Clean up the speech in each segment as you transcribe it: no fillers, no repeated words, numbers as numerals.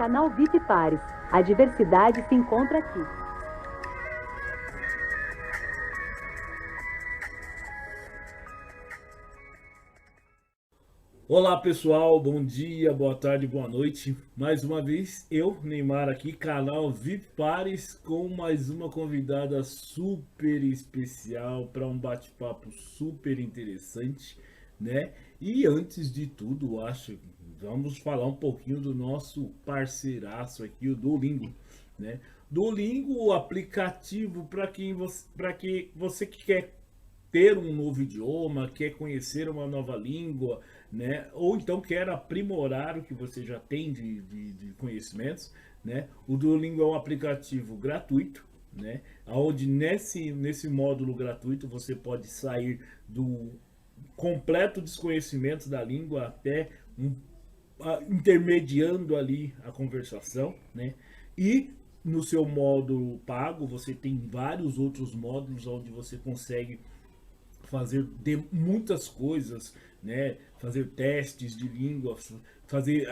Canal VIP Pares. A diversidade se encontra aqui. Olá pessoal, bom dia, boa tarde, boa noite. Mais uma vez eu, Neymar aqui, canal VIP Pares, com mais uma convidada super especial para um bate-papo super interessante, né? E antes de tudo, vamos falar um pouquinho do nosso parceiraço aqui, o Duolingo, né? Duolingo, o aplicativo para que você que quer ter um novo idioma, quer conhecer uma nova língua, né? Ou então quer aprimorar o que você já tem de conhecimentos, né? O Duolingo é um aplicativo gratuito, né? Onde nesse módulo gratuito você pode sair do completo desconhecimento da língua até intermediando ali a conversação, né? E no seu módulo pago você tem vários outros módulos onde você consegue fazer muitas coisas, né? Fazer testes de língua, fazer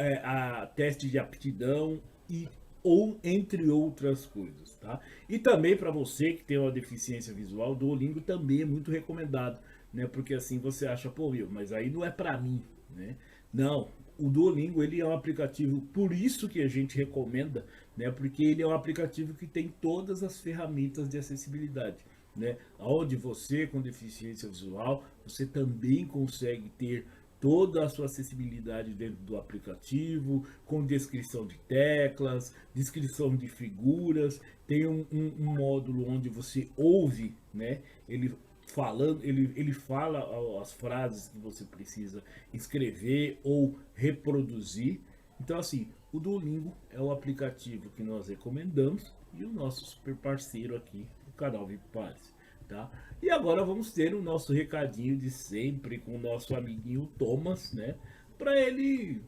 teste de aptidão e ou entre outras coisas, tá? E também para você que tem uma deficiência visual, o Duolingo também é muito recomendado, né? Porque assim você acha, pô, meu, mas aí não é para mim, né? Não, o Duolingo ele é um aplicativo, por isso que a gente recomenda, né? Porque ele é um aplicativo que tem todas as ferramentas de acessibilidade, né? Onde você com deficiência visual, você também consegue ter toda a sua acessibilidade dentro do aplicativo, com descrição de teclas, descrição de figuras, tem um módulo onde você ouve, né? Ele fala as frases que você precisa escrever ou reproduzir. Então assim, o Duolingo é o aplicativo que nós recomendamos e o nosso super parceiro aqui, o canal VIP Pares, tá? E agora vamos ter o nosso recadinho de sempre com o nosso amiguinho Thomas, né? Para ele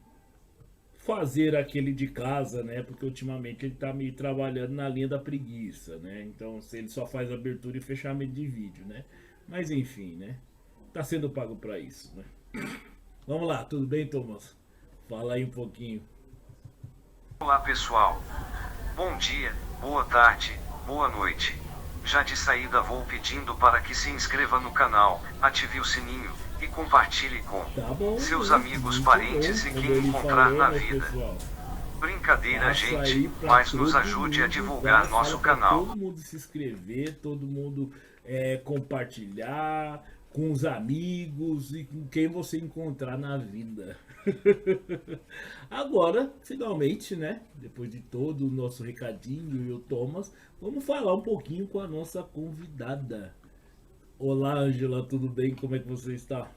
fazer aquele de casa, né? Porque ultimamente ele tá meio trabalhando na linha da preguiça, né? Então ele só faz abertura e fechamento de vídeo, né? Mas enfim, né? Tá sendo pago para isso, né? Vamos lá, tudo bem, Thomas? Fala aí um pouquinho. Olá pessoal, bom dia, boa tarde, boa noite. Já de saída vou pedindo para que se inscreva no canal, ative o sininho e compartilhe com seus amigos, parentes e quem encontrar na vida. Brincadeira, gente, mas nos ajude a divulgar nosso canal. Todo mundo se inscrever, todo mundo compartilhar com os amigos e com quem você encontrar na vida. Agora, finalmente, né? Depois de todo o nosso recadinho e o Thomas, vamos falar um pouquinho com a nossa convidada. Olá, Ângela, tudo bem? Como é que você está?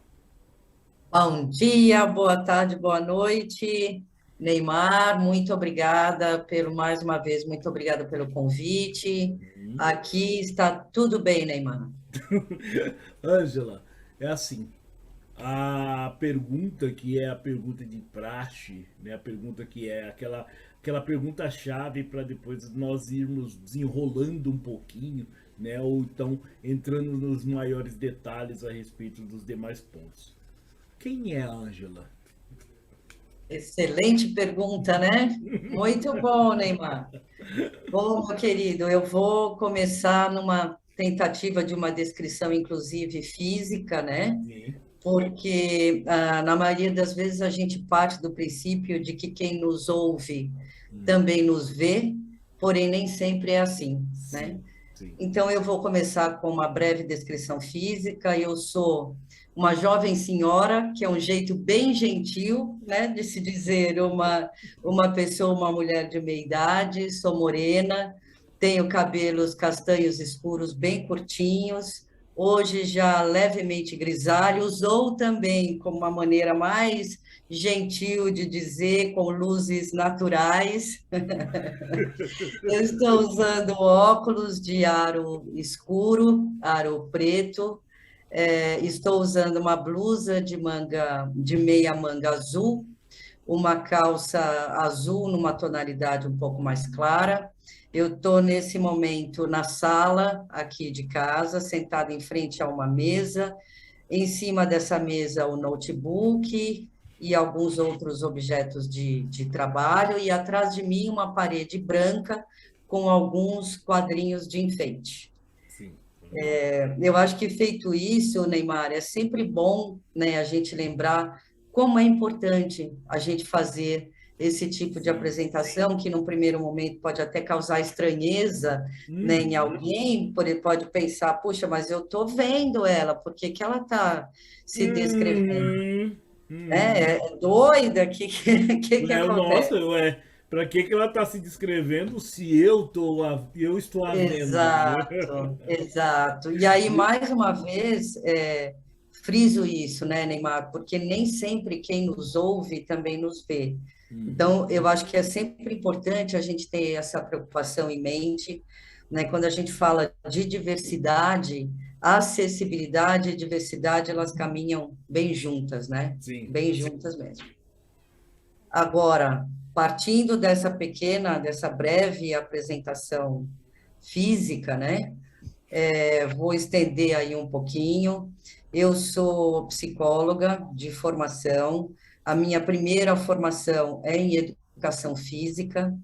Bom dia, boa tarde, boa noite. Neymar, muito obrigada mais uma vez, muito obrigada pelo convite. Aqui está tudo bem, Neymar. Ângela, é assim, a pergunta que é a pergunta de praxe, né? A pergunta que é aquela pergunta-chave para depois nós irmos desenrolando um pouquinho, né? Ou então entrando nos maiores detalhes a respeito dos demais pontos. Quem é a Ângela? Excelente pergunta, né? Muito bom, Neymar. Bom, meu querido, eu vou começar numa tentativa de uma descrição, inclusive física, né? Sim. Porque na maioria das vezes a gente parte do princípio de que quem nos ouve também nos vê, porém nem sempre é assim, né? Sim, sim. Então eu vou começar com uma breve descrição física. Eu sou uma jovem senhora, que é um jeito bem gentil, né, de se dizer uma pessoa, uma mulher de meia idade, sou morena, tenho cabelos castanhos escuros bem curtinhos, hoje já levemente grisalhos, ou também, como uma maneira mais gentil de dizer, com luzes naturais. Eu estou usando óculos de aro escuro, aro preto, estou usando uma blusa de meia manga azul, uma calça azul numa tonalidade um pouco mais clara. Eu estou, nesse momento, na sala aqui de casa, sentada em frente a uma mesa. Em cima dessa mesa, o notebook e alguns outros objetos de trabalho, e atrás de mim uma parede branca com alguns quadrinhos de enfeite. Sim. Eu acho que feito isso, Neymar, é sempre bom, né, a gente lembrar como é importante a gente fazer esse tipo de apresentação, que num primeiro momento pode até causar estranheza, né, em alguém, pode pensar, puxa, mas eu estou vendo ela, por que que ela está se descrevendo? É doida? Que acontece? Nossa, para que ela está se descrevendo se eu estou a vendo, né? Exato, exato. E aí, mais uma vez, friso isso, né, Neymar? Porque nem sempre quem nos ouve também nos vê. Então, eu acho que é sempre importante a gente ter essa preocupação em mente, né? Quando a gente fala de diversidade, acessibilidade e diversidade, elas caminham bem juntas, né? Sim. Bem juntas mesmo. Agora, partindo dessa breve apresentação física, né? Vou estender aí um pouquinho. Eu sou psicóloga de formação. A minha primeira formação é em educação física.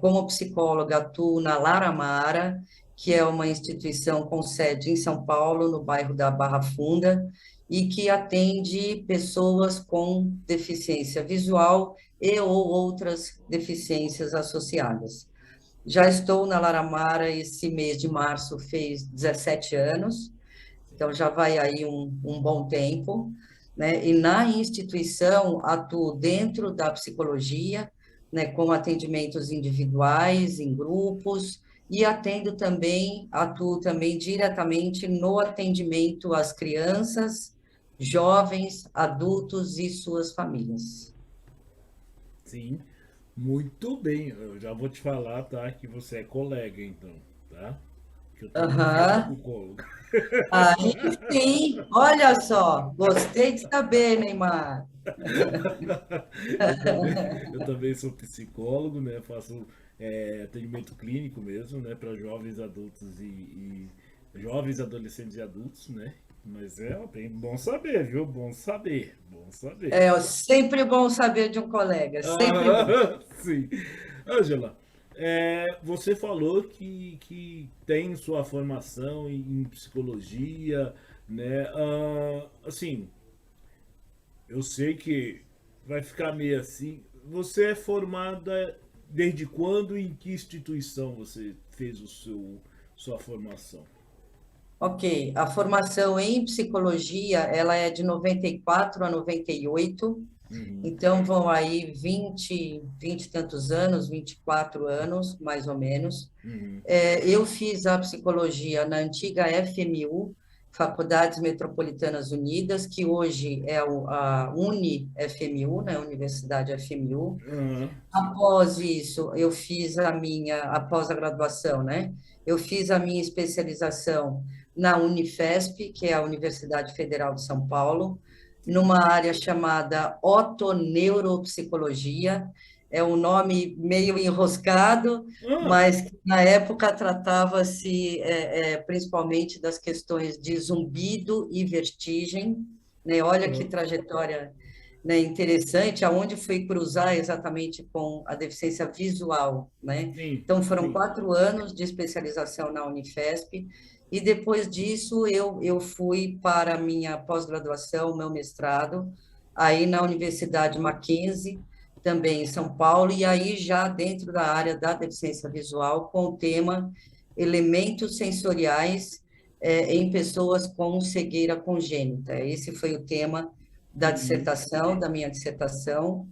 Como psicóloga, atuo na Lara Amara, que é uma instituição com sede em São Paulo, no bairro da Barra Funda, e que atende pessoas com deficiência visual e ou outras deficiências associadas. Já estou na Lara Amara, esse mês de março fez 17 anos, então já vai aí um bom tempo, né? E na instituição atuo dentro da psicologia, né, com atendimentos individuais, em grupos, e atuo também diretamente no atendimento às crianças, jovens, adultos e suas famílias. Sim, muito bem. Eu já vou te falar, tá? Que você é colega, então, tá? Que eu também sou Aham. psicólogo. Aí sim, olha só, gostei de saber, Neymar. Eu também sou psicólogo, né? Faço atendimento clínico mesmo, né? Para jovens adultos e jovens, adolescentes e adultos, né? Mas bem bom saber, viu? Bom saber, bom saber. É sempre bom saber de um colega, sempre bom. Sim. Ângela, você falou que tem sua formação em psicologia, né? Assim, eu sei que vai ficar meio assim. Você é formada desde quando e em que instituição você fez sua formação? Ok, a formação em psicologia, ela é de 94 a 98, Uhum, então vão aí 20 e tantos anos, 24 anos, mais ou menos. uhum, Eu fiz a psicologia na antiga FMU, Faculdades Metropolitanas Unidas, que hoje é a UniFMU, né, Universidade FMU. uhum, Após isso, eu fiz após a graduação, né? Eu fiz a minha especialização na Unifesp, que é a Universidade Federal de São Paulo, numa área chamada otoneuropsicologia. É um nome meio enroscado, ah, mas que na época tratava-se principalmente das questões de zumbido e vertigem, né? Olha que uhum, trajetória, né, interessante, aonde foi cruzar exatamente com a deficiência visual, né? sim, Então, foram sim. 4 anos de especialização na Unifesp, e depois disso eu fui para a minha pós-graduação, meu mestrado, aí na Universidade Mackenzie, também em São Paulo, e aí já dentro da área da deficiência visual, com o tema elementos sensoriais em pessoas com cegueira congênita. Esse foi o tema Uhum. da minha dissertação.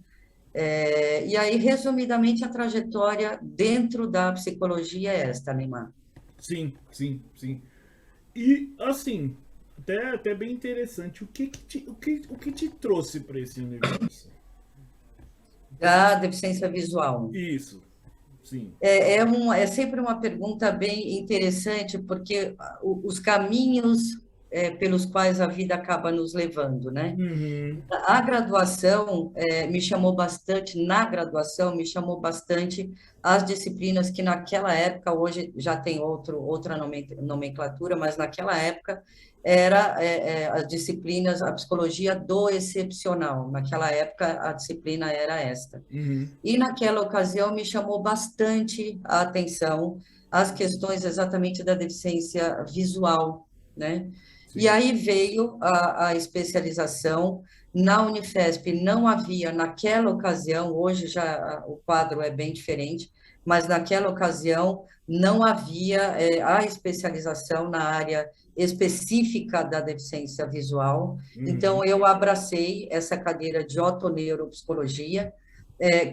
E aí, resumidamente, a trajetória dentro da psicologia é esta, Neymar. Sim, sim, sim. E assim, até bem interessante, o que te trouxe para esse universo? Assim, Da deficiência visual. isso, sim. É sempre uma pergunta bem interessante, porque os caminhos pelos quais a vida acaba nos levando, né? Uhum. A graduação me chamou bastante, na graduação me chamou bastante as disciplinas que naquela época, hoje já tem outra nomenclatura, mas naquela época era as disciplinas, a psicologia do excepcional. Naquela época a disciplina era esta. Uhum. E naquela ocasião me chamou bastante a atenção as questões exatamente da deficiência visual, né? E Sim. aí veio a especialização. Na Unifesp não havia, naquela ocasião, hoje já o quadro é bem diferente, mas naquela ocasião não havia a especialização na área específica da deficiência visual. Uhum. Então, eu abracei essa cadeira de otoneuropsicologia,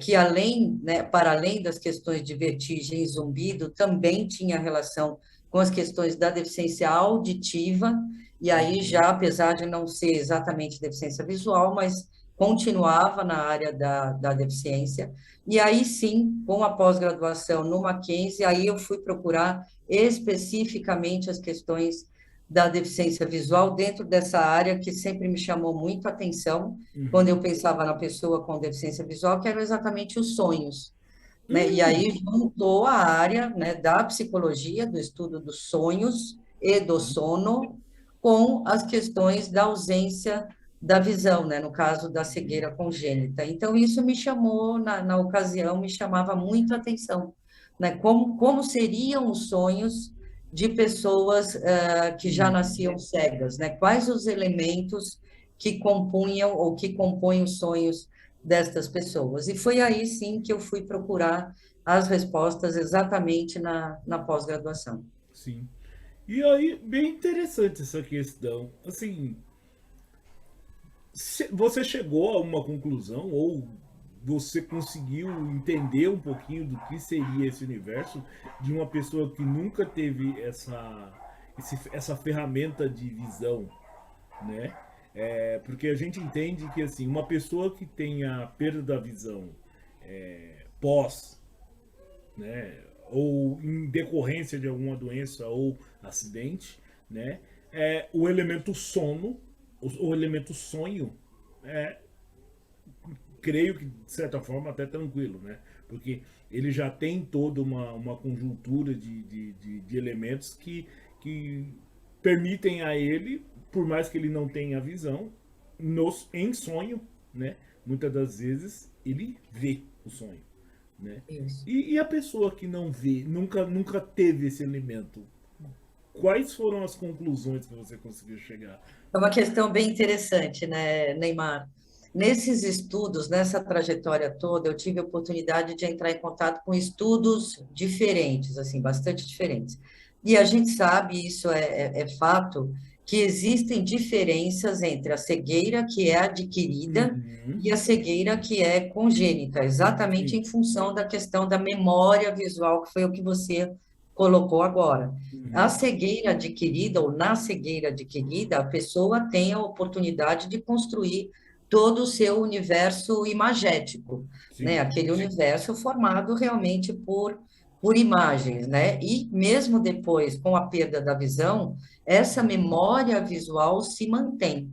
que além, né, para além das questões de vertigem e zumbido, também tinha relação com as questões da deficiência auditiva, e aí já, apesar de não ser exatamente deficiência visual, mas continuava na área da deficiência. E aí sim, com a pós-graduação no Mackenzie, aí eu fui procurar especificamente as questões da deficiência visual dentro dessa área que sempre me chamou muito a atenção quando eu pensava na pessoa com deficiência visual, que eram exatamente os sonhos, né? E aí juntou a área, né, da psicologia, do estudo dos sonhos e do sono, com as questões da ausência da visão, né, no caso da cegueira congênita. Então, isso me chamou, na ocasião, me chamava muito a atenção, né? Como seriam os sonhos de pessoas que já nasciam cegas, né? Quais os elementos que compunham ou que compõem os sonhos destas pessoas. E foi aí, sim, que eu fui procurar as respostas exatamente na pós-graduação. Sim. E aí, bem interessante essa questão. Assim, você chegou a uma conclusão ou você conseguiu entender um pouquinho do que seria esse universo de uma pessoa que nunca teve essa ferramenta de visão, né? Porque a gente entende que assim, uma pessoa que tenha perda da visão pós, né, ou em decorrência de alguma doença ou acidente, né, o elemento sono, o elemento sonho, creio que de certa forma até tranquilo, né, porque ele já tem toda uma conjuntura de elementos que permitem a ele, por mais que ele não tenha visão, em sonho, né, muitas das vezes ele vê o sonho. Né? E a pessoa que não vê, nunca teve esse elemento, quais foram as conclusões que você conseguiu chegar? É uma questão bem interessante, né, Neymar? Nesses estudos, nessa trajetória toda, eu tive a oportunidade de entrar em contato com estudos diferentes, assim, bastante diferentes. E a gente sabe, isso é fato, que existem diferenças entre a cegueira que é adquirida e a cegueira que é congênita, exatamente em função da questão da memória visual, que foi o que você colocou agora. A cegueira adquirida, ou na cegueira adquirida, a pessoa tem a oportunidade de construir todo o seu universo imagético, né? Aquele universo formado realmente por imagens, né? E mesmo depois, com a perda da visão, essa memória visual se mantém,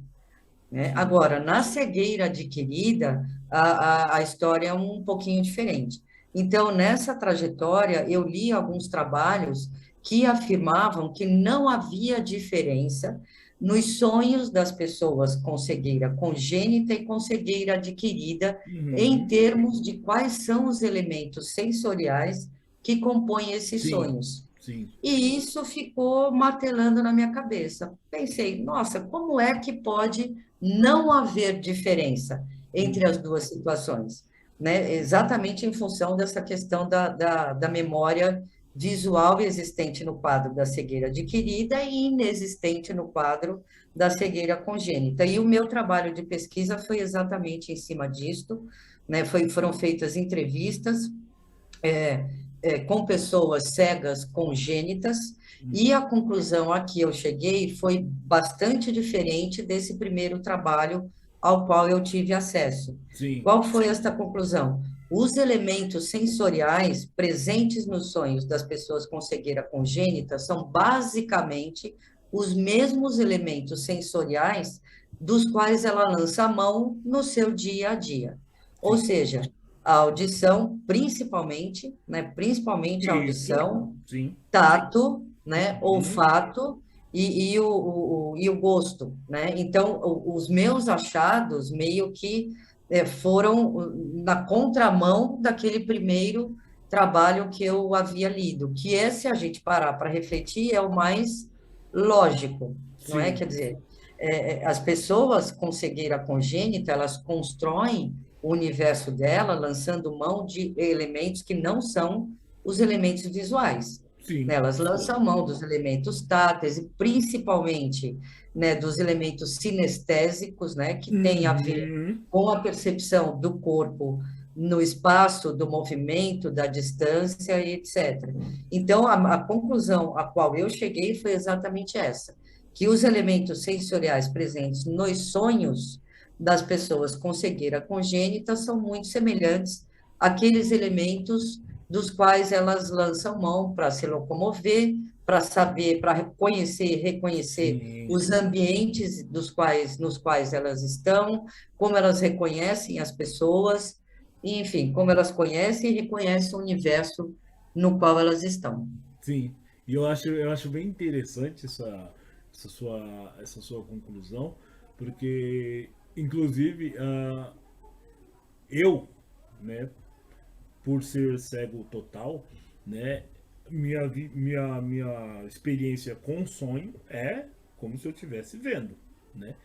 né? Agora, na cegueira adquirida, a história é um pouquinho diferente. Então, nessa trajetória, eu li alguns trabalhos que afirmavam que não havia diferença nos sonhos das pessoas com cegueira congênita e com cegueira adquirida, em termos de quais são os elementos sensoriais que compõem esses sonhos. Sim. E isso ficou martelando na minha cabeça. Pensei, nossa, como é que pode não haver diferença entre as duas situações? Né? Exatamente em função dessa questão da memória visual existente no quadro da cegueira adquirida e inexistente no quadro da cegueira congênita. E o meu trabalho de pesquisa foi exatamente em cima disto, né? Foram feitas entrevistas com pessoas cegas congênitas, e a conclusão a que eu cheguei foi bastante diferente desse primeiro trabalho ao qual eu tive acesso. Sim. Qual foi esta conclusão? Os elementos sensoriais presentes nos sonhos das pessoas com cegueira congênita são basicamente os mesmos elementos sensoriais dos quais ela lança a mão no seu dia a dia. Ou Sim. seja, a audição, principalmente, né, principalmente a Isso. audição, Sim. tato, né, Uhum. olfato e o gosto, né? Então, os meus achados meio que foram na contramão daquele primeiro trabalho que eu havia lido, que é, se a gente parar para refletir, é o mais lógico, não é? Sim. Quer dizer, as pessoas com cegueira congênita, elas constroem o universo dela lançando mão de elementos que não são os elementos visuais, né? Sim. Elas lançam mão dos elementos táteis e principalmente, né, dos elementos sinestésicos, né, que tem a ver Uhum. com a percepção do corpo no espaço, do movimento, da distância e etc. Então, a conclusão a qual eu cheguei foi exatamente essa, que os elementos sensoriais presentes nos sonhos das pessoas com cegueira congênita são muito semelhantes àqueles elementos dos quais elas lançam mão para se locomover, para saber, para conhecer, reconhecer Sim. os ambientes nos quais elas estão, como elas reconhecem as pessoas, enfim, como elas conhecem e reconhecem o universo no qual elas estão. Sim. E eu acho bem interessante essa sua conclusão, porque, inclusive, eu, né, por ser cego total, né, minha experiência com sonho é como se eu estivesse vendo, né?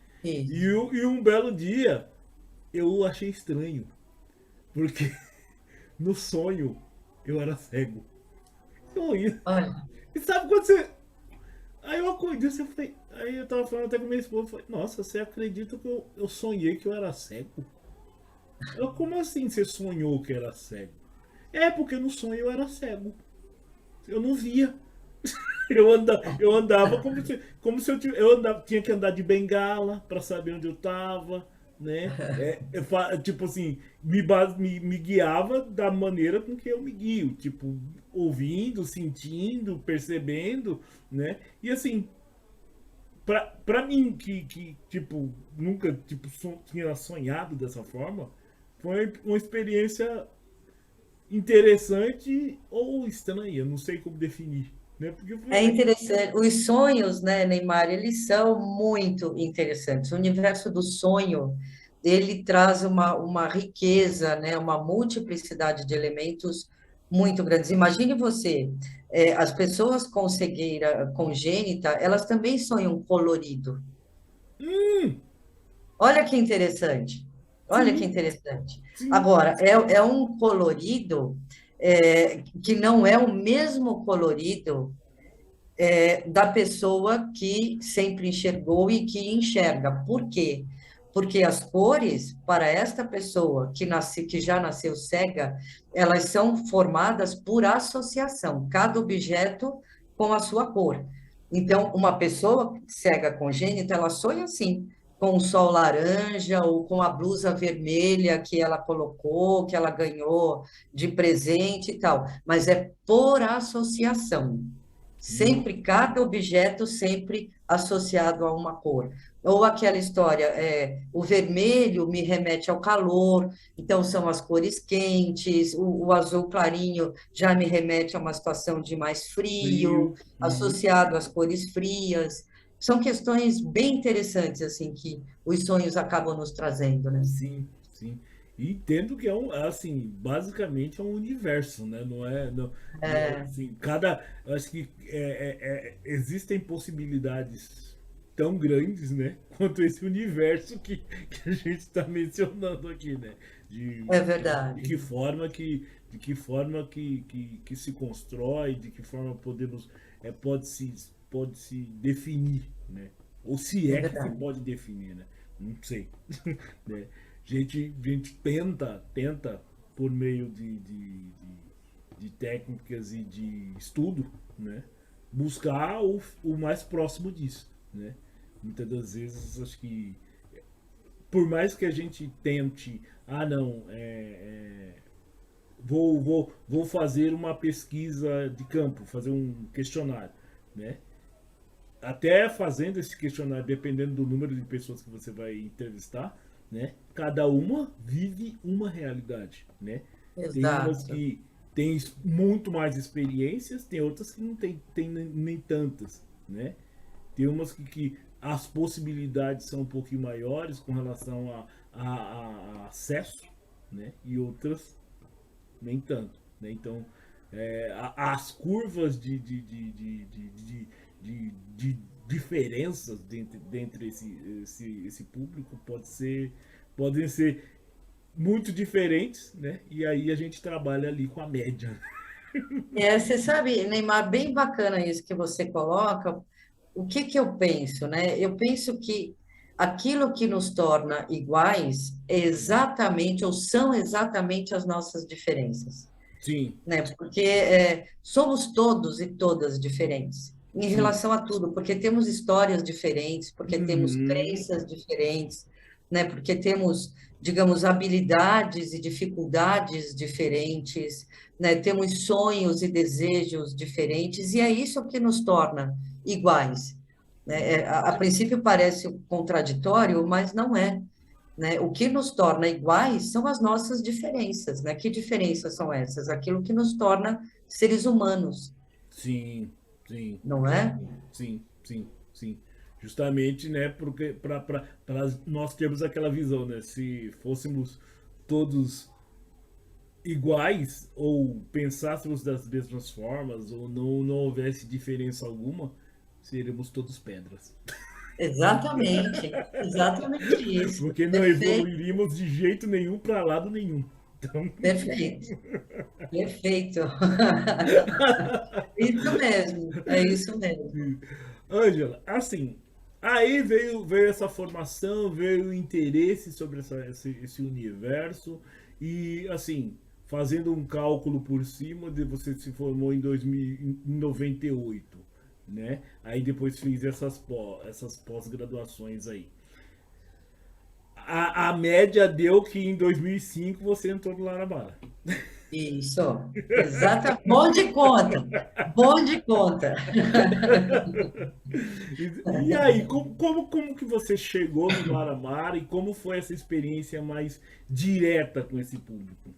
E, Isso. e um belo dia eu achei estranho, porque no sonho eu era cego. Eu ia. Olha, E sabe quando você. Aí eu acordei, você falei. Aí eu tava falando até com minha esposa, eu falei, nossa, você acredita que eu sonhei que eu era cego? Ela, como assim você sonhou que era cego? É, porque no sonho eu era cego. Eu não via. Eu andava como se tinha que andar de bengala para saber onde eu estava, né? Tipo assim, me guiava da maneira com que eu me guio, tipo, ouvindo, sentindo, percebendo, né? E assim, pra mim, que tipo, nunca tipo, tinha sonhado dessa forma, foi uma experiência interessante ou estranha, não sei como definir, né? Porque é foi. interessante. Os sonhos, né, Neymar, eles são muito interessantes. O universo do sonho, ele traz uma riqueza, né, uma multiplicidade de elementos muito grandes. Imagine você, as pessoas com cegueira congênita, elas também sonham colorido. Hum, Olha que interessante. Olha que sim, interessante. sim. Agora, é um colorido que não é o mesmo colorido da pessoa que sempre enxergou e que enxerga. Por quê? Porque as cores, para esta pessoa que já nasceu cega, elas são formadas por associação, cada objeto com a sua cor. Então, uma pessoa cega congênita, ela sonha assim, com o sol laranja ou com a blusa vermelha que ela colocou, que ela ganhou de presente e tal, mas é por associação. No- Sempre, cada objeto sempre associado a uma cor. Ou aquela história, o vermelho me remete ao calor, então são as cores quentes, o azul clarinho já me remete a uma situação de mais frio, Frio. Uhum. associado às cores frias. São questões bem interessantes, assim, que os sonhos acabam nos trazendo, né? Sim, sim. E entendo que assim, basicamente é um universo, né? Não é, não, assim, eu acho que existem possibilidades tão grandes, né? Quanto esse universo que a gente está mencionando aqui, né? De, É de verdade, que forma que se constrói, de que forma pode se definir, né? Ou se é é que se verdade. pode definir, né? Não sei. Né? A gente tenta por meio de técnicas e de estudo, né? Buscar o mais próximo disso, né? Muitas das vezes acho que por mais que a gente tente, não, vou fazer uma pesquisa de campo, fazer um questionário, né? até fazendo esse questionário, dependendo do número de pessoas que você vai entrevistar, né? Cada uma vive uma realidade, né? Tem umas Exato. que têm muito mais experiências, tem outras que não tem nem tantas, né? Tem umas que as possibilidades são um pouquinho maiores com relação a acesso, né? E outras nem tanto, né? Então, as curvas de diferenças dentre esse público podem ser muito diferentes, né? E aí a gente trabalha ali com a média. Você sabe, Neymar, bem bacana isso que você coloca. O que que eu penso, né? Eu penso que aquilo que nos torna iguais é exatamente, ou são exatamente as nossas diferenças, Sim, né? Porque somos todos e todas diferentes em sim. relação a tudo, porque temos histórias diferentes, porque temos Uhum, crenças diferentes, né? Porque temos, digamos, habilidades e dificuldades diferentes, né? Temos sonhos e desejos diferentes, e é isso que nos torna iguais, né? A princípio parece contraditório, mas não é, né? O que nos torna iguais são as nossas diferenças, né? Que diferenças são essas? Aquilo que nos torna seres humanos, sim, sim, não é? sim, sim, sim. Justamente, né, porque para nós termos aquela visão, né? Se fôssemos todos iguais ou pensássemos das mesmas formas ou não houvesse diferença alguma, seríamos todos pedras. Exatamente, exatamente isso. Porque não Perfeito, evoluiríamos de jeito nenhum para lado nenhum. Então, perfeito, perfeito. Isso mesmo, é isso mesmo. Ângela, assim, aí veio essa formação, veio o interesse sobre esse universo e, assim, fazendo um cálculo por cima, você se formou em 98, né? Aí depois fiz essas pós-graduações aí. A média deu que em 2005 você entrou no Larabara. Isso, exatamente. Bom de conta, bom de conta. E aí, como que você chegou no Laramara e como foi essa experiência mais direta com esse público?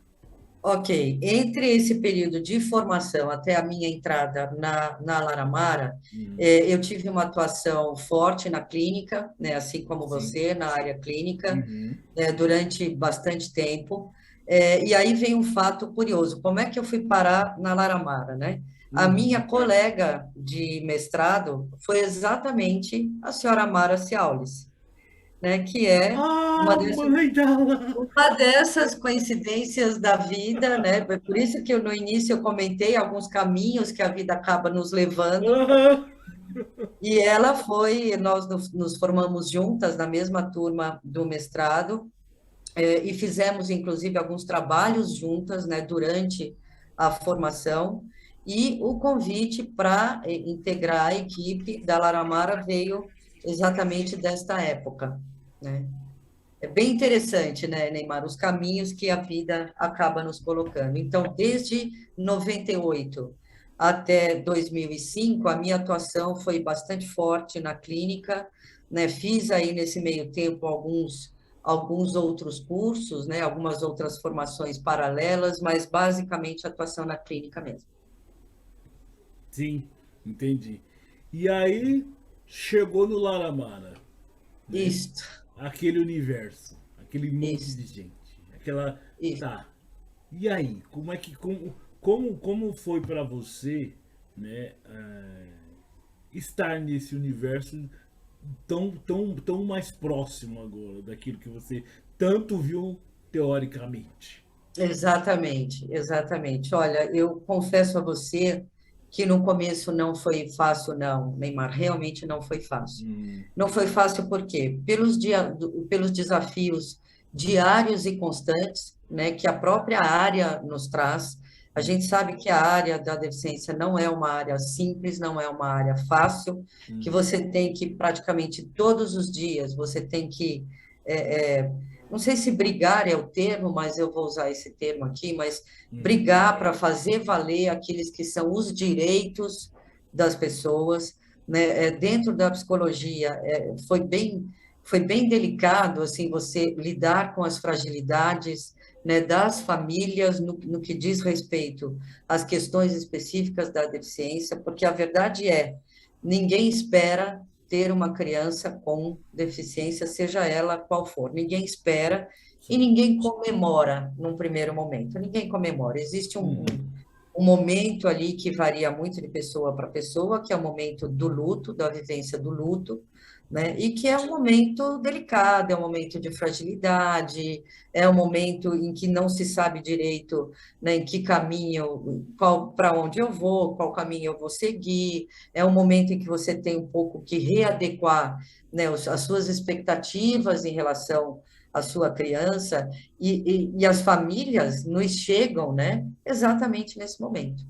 Ok, entre esse período de formação até a minha entrada na Laramara, Uhum. eu tive uma atuação forte na clínica, né, assim como Sim. você, na área clínica, Uhum. durante bastante tempo. E aí vem um fato curioso, como é que eu fui parar na Laramara, né? A minha Uhum. colega de mestrado foi exatamente a senhora Mara Ciaulis, né, que é uma Ah, dessas mãe dela! uma dessas coincidências da vida, né? Por isso que no início eu comentei alguns caminhos que a vida acaba nos levando. Aham. E ela foi, nós nos formamos juntas na mesma turma do mestrado, e fizemos inclusive alguns trabalhos juntas, né, durante a formação. E o convite para integrar a equipe da Laramara veio exatamente desta época, né? É bem interessante, né, Neymar, os caminhos que a vida acaba nos colocando. Então, desde 98 até 2005, a minha atuação foi bastante forte na clínica, né? Fiz aí nesse meio tempo alguns outros cursos, né? Algumas outras formações paralelas, mas basicamente atuação na clínica mesmo. Sim, entendi. E aí chegou no Laramara, né? Isto, Aquele universo, aquele monte de isso, gente, aquela. isso. Tá. E aí, como foi para você, né, estar nesse universo tão mais próximo agora daquilo que você tanto viu teoricamente? Exatamente, exatamente. Olha, eu confesso a você que no começo não foi fácil, não, Neymar, realmente não foi fácil. Hum, Não foi fácil por quê? Pelos desafios diários e constantes, né, que a própria área nos traz. A gente hum, sabe que a área da deficiência não é uma área simples, não é uma área fácil, que uhum, você tem que praticamente todos os dias, você tem que é, é, não sei se brigar é o termo, mas eu vou usar esse termo aqui, mas uhum, brigar para fazer valer aqueles que são os direitos das pessoas, né? Dentro da psicologia, foi bem delicado, assim, você lidar com as fragilidades, né, das famílias no que diz respeito às questões específicas da deficiência, porque a verdade ninguém espera ter uma criança com deficiência, seja ela qual for. Ninguém espera e Sim. ninguém comemora num primeiro momento. Ninguém comemora. Existe Uhum. um momento ali que varia muito de pessoa para pessoa, que é o momento do luto, da vivência do luto, né? E que é um momento delicado, é um momento de fragilidade, é um momento em que não se sabe direito, né, em que caminho, para onde eu vou, qual caminho eu vou seguir, é um momento em que você tem um pouco que readequar, né, as suas expectativas em relação à sua criança, e as famílias nos chegam, né, exatamente nesse momento.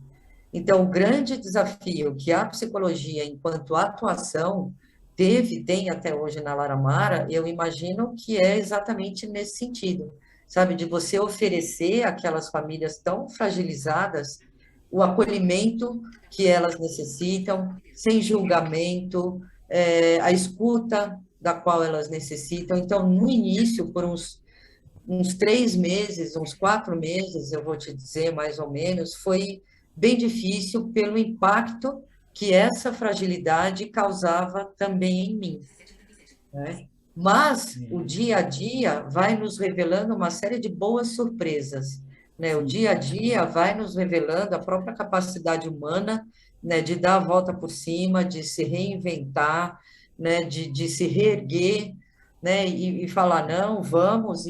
Então, o grande desafio que a psicologia, enquanto atuação, tem até hoje na Laramara, eu imagino que é exatamente nesse sentido, sabe, de você oferecer àquelas famílias tão fragilizadas o acolhimento que elas necessitam, sem julgamento, a escuta da qual elas necessitam. Então, no início, por uns 3 meses, uns 4 meses, eu vou te dizer mais ou menos, foi bem difícil pelo impacto que essa fragilidade causava também em mim, né? Mas o Uhum. dia a dia vai nos revelando uma série de boas surpresas, né? O Sim. dia a dia vai nos revelando a própria capacidade humana, né, de dar a volta por cima, de se reinventar, né, de se reerguer, né, e falar, não, vamos,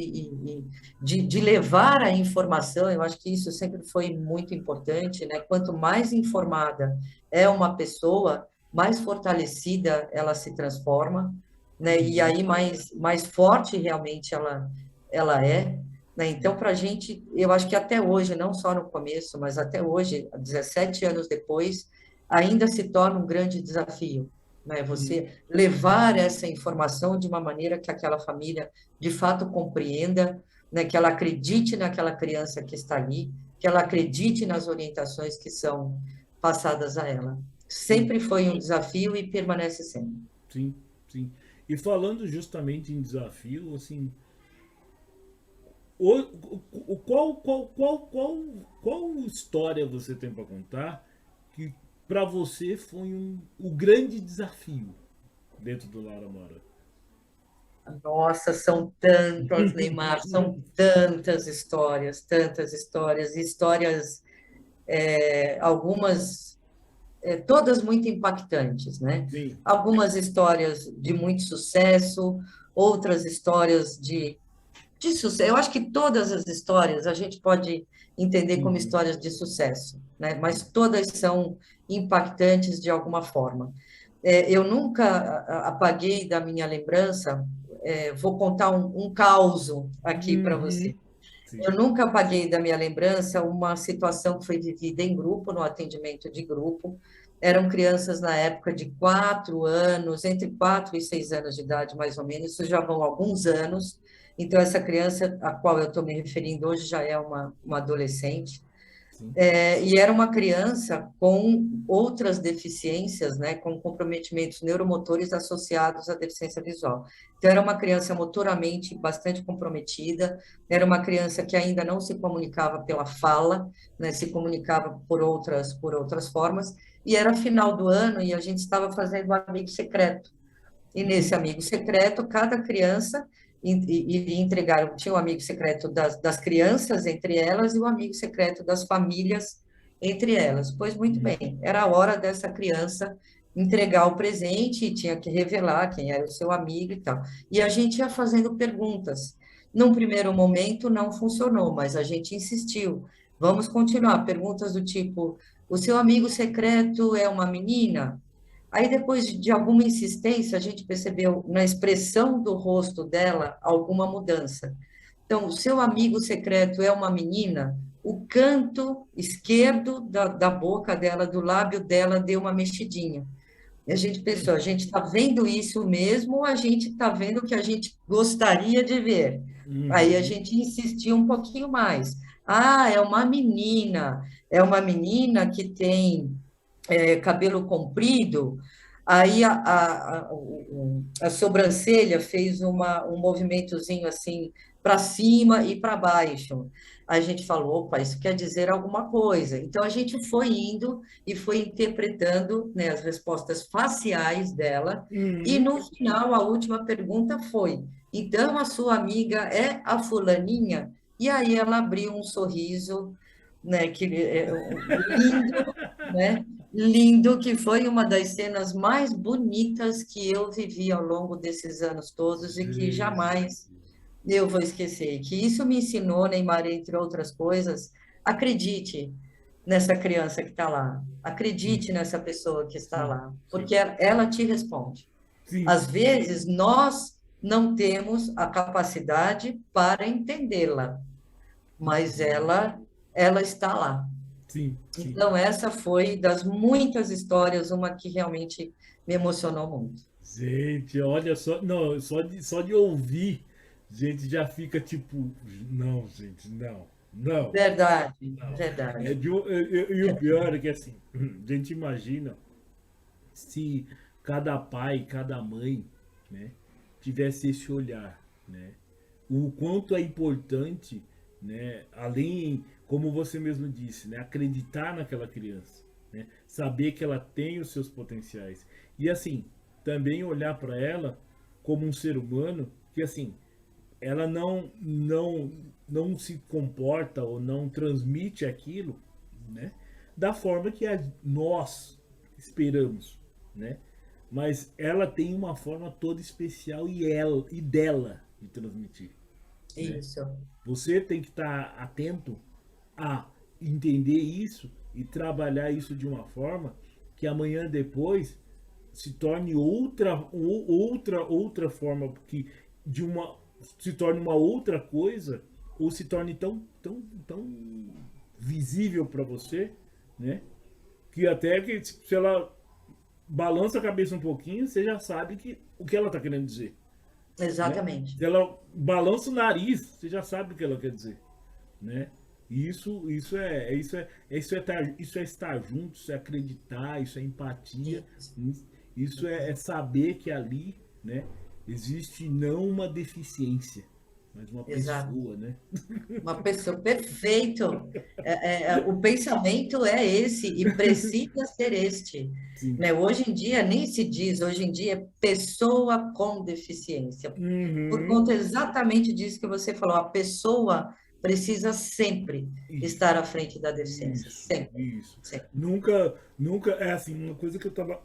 de levar a informação. Eu acho que isso sempre foi muito importante, né? Quanto mais informada é uma pessoa, mais fortalecida ela se transforma, né? E Uhum. aí mais forte realmente ela é, né? Então, para a gente, eu acho que até hoje, não só no começo, mas até hoje, 17 anos depois, ainda se torna um grande desafio, né? Uhum. Você levar essa informação de uma maneira que aquela família de fato compreenda, né? Que ela acredite naquela criança que está ali, que ela acredite nas orientações que são passadas a ela. Sim. Sempre foi um desafio e permanece sendo. Sim. Sim. E falando justamente em desafio, assim, qual história você tem para contar que para você foi o grande desafio dentro do Laura Mora? Nossa, são tantas, Neymar, são tantas histórias, algumas, todas muito impactantes, né? Sim. Algumas histórias de muito sucesso, outras histórias de sucesso. Eu acho que todas as histórias a gente pode entender como Uhum. histórias de sucesso, né? Mas todas são impactantes de alguma forma. Eu nunca apaguei da minha lembrança, vou contar um causo aqui para você. Uhum. Sim. Eu nunca apaguei da minha lembrança uma situação que foi vivida em grupo, no atendimento de grupo. Eram crianças na época de 4 anos, entre 4 e 6 anos de idade, mais ou menos, isso já vão alguns anos. Então, essa criança a qual eu estou me referindo hoje já é uma adolescente. Sim. E era uma criança com outras deficiências, né, com comprometimentos neuromotores associados à deficiência visual. Então, era uma criança motoramente bastante comprometida, era uma criança que ainda não se comunicava pela fala, né, se comunicava por outras formas, e era final do ano e a gente estava fazendo um amigo secreto. E nesse amigo secreto, cada criança iria entregar, tinha o amigo secreto das crianças entre elas e o amigo secreto das famílias entre elas. Pois muito Uhum. bem, era a hora dessa criança entregar o presente e tinha que revelar quem era o seu amigo e tal. E a gente ia fazendo perguntas. Num primeiro momento não funcionou, mas a gente insistiu. Vamos continuar. Perguntas do tipo: o seu amigo secreto é uma menina? Aí, depois de alguma insistência, a gente percebeu na expressão do rosto dela alguma mudança. Então, o seu amigo secreto é uma menina, o canto esquerdo da boca dela, do lábio dela, deu uma mexidinha. E a gente pensou, a gente está vendo isso mesmo ou a gente está vendo o que a gente gostaria de ver? Aí a Uhum. gente insistiu um pouquinho mais. Ah, é uma menina que tem cabelo comprido. Aí a sobrancelha fez um movimentozinho assim para cima e para baixo. A gente falou, opa, isso quer dizer alguma coisa. Então a gente foi indo e foi interpretando, né, as respostas faciais dela. E Uhum. no final, a última pergunta foi: então a sua amiga é a fulaninha? E aí ela abriu um sorriso, né, lindo, né? Lindo, que foi uma das cenas mais bonitas que eu vivi ao longo desses anos todos e que Gente. jamais eu vou esquecer. Que isso me ensinou, Neymar, entre outras coisas, acredite nessa criança que está lá, Sim, acredite nessa pessoa que está sim, lá, porque sim. ela te responde. Sim, Às vezes, nós não temos a capacidade para entendê-la, mas ela está lá. sim, sim. Então, essa foi das muitas histórias, uma que realmente me emocionou muito. Gente, olha só, não, só de ouvir, gente já fica tipo, não, gente, não, não, Verdade, não. verdade. E o pior é que assim, a gente imagina se cada pai, cada mãe, né, tivesse esse olhar, né? O quanto é importante, né, além, como você mesmo disse, né, acreditar naquela criança, né, saber que ela tem os seus potenciais e assim também olhar para ela como um ser humano que assim ela não se comporta ou não transmite aquilo, né, da forma que nós esperamos, né? Mas ela tem uma forma toda especial e dela de transmitir, né? Isso, Você tem que estar atento a entender isso e trabalhar isso de uma forma que amanhã depois se torne outra forma que de uma se torne uma outra coisa ou se torne tão visível para você, né? Que até que se ela balança a cabeça um pouquinho, você já sabe que o que ela está querendo dizer, né? exatamente. Se ela balança o nariz, você já sabe o que ela quer dizer, né? Isso é estar junto, isso é acreditar, isso é empatia, Isso. isso é saber que ali, né, existe não uma deficiência, mas uma Exato. pessoa, né? Uma pessoa, perfeito. O pensamento é esse e precisa ser este. Sim. Né? Hoje em dia nem se diz, hoje em dia é pessoa com deficiência. Por Uhum. conta exatamente disso que você falou, a pessoa precisa sempre Isso, estar à frente da deficiência, isso, sempre, isso. sempre. Nunca, é assim, uma coisa que eu tava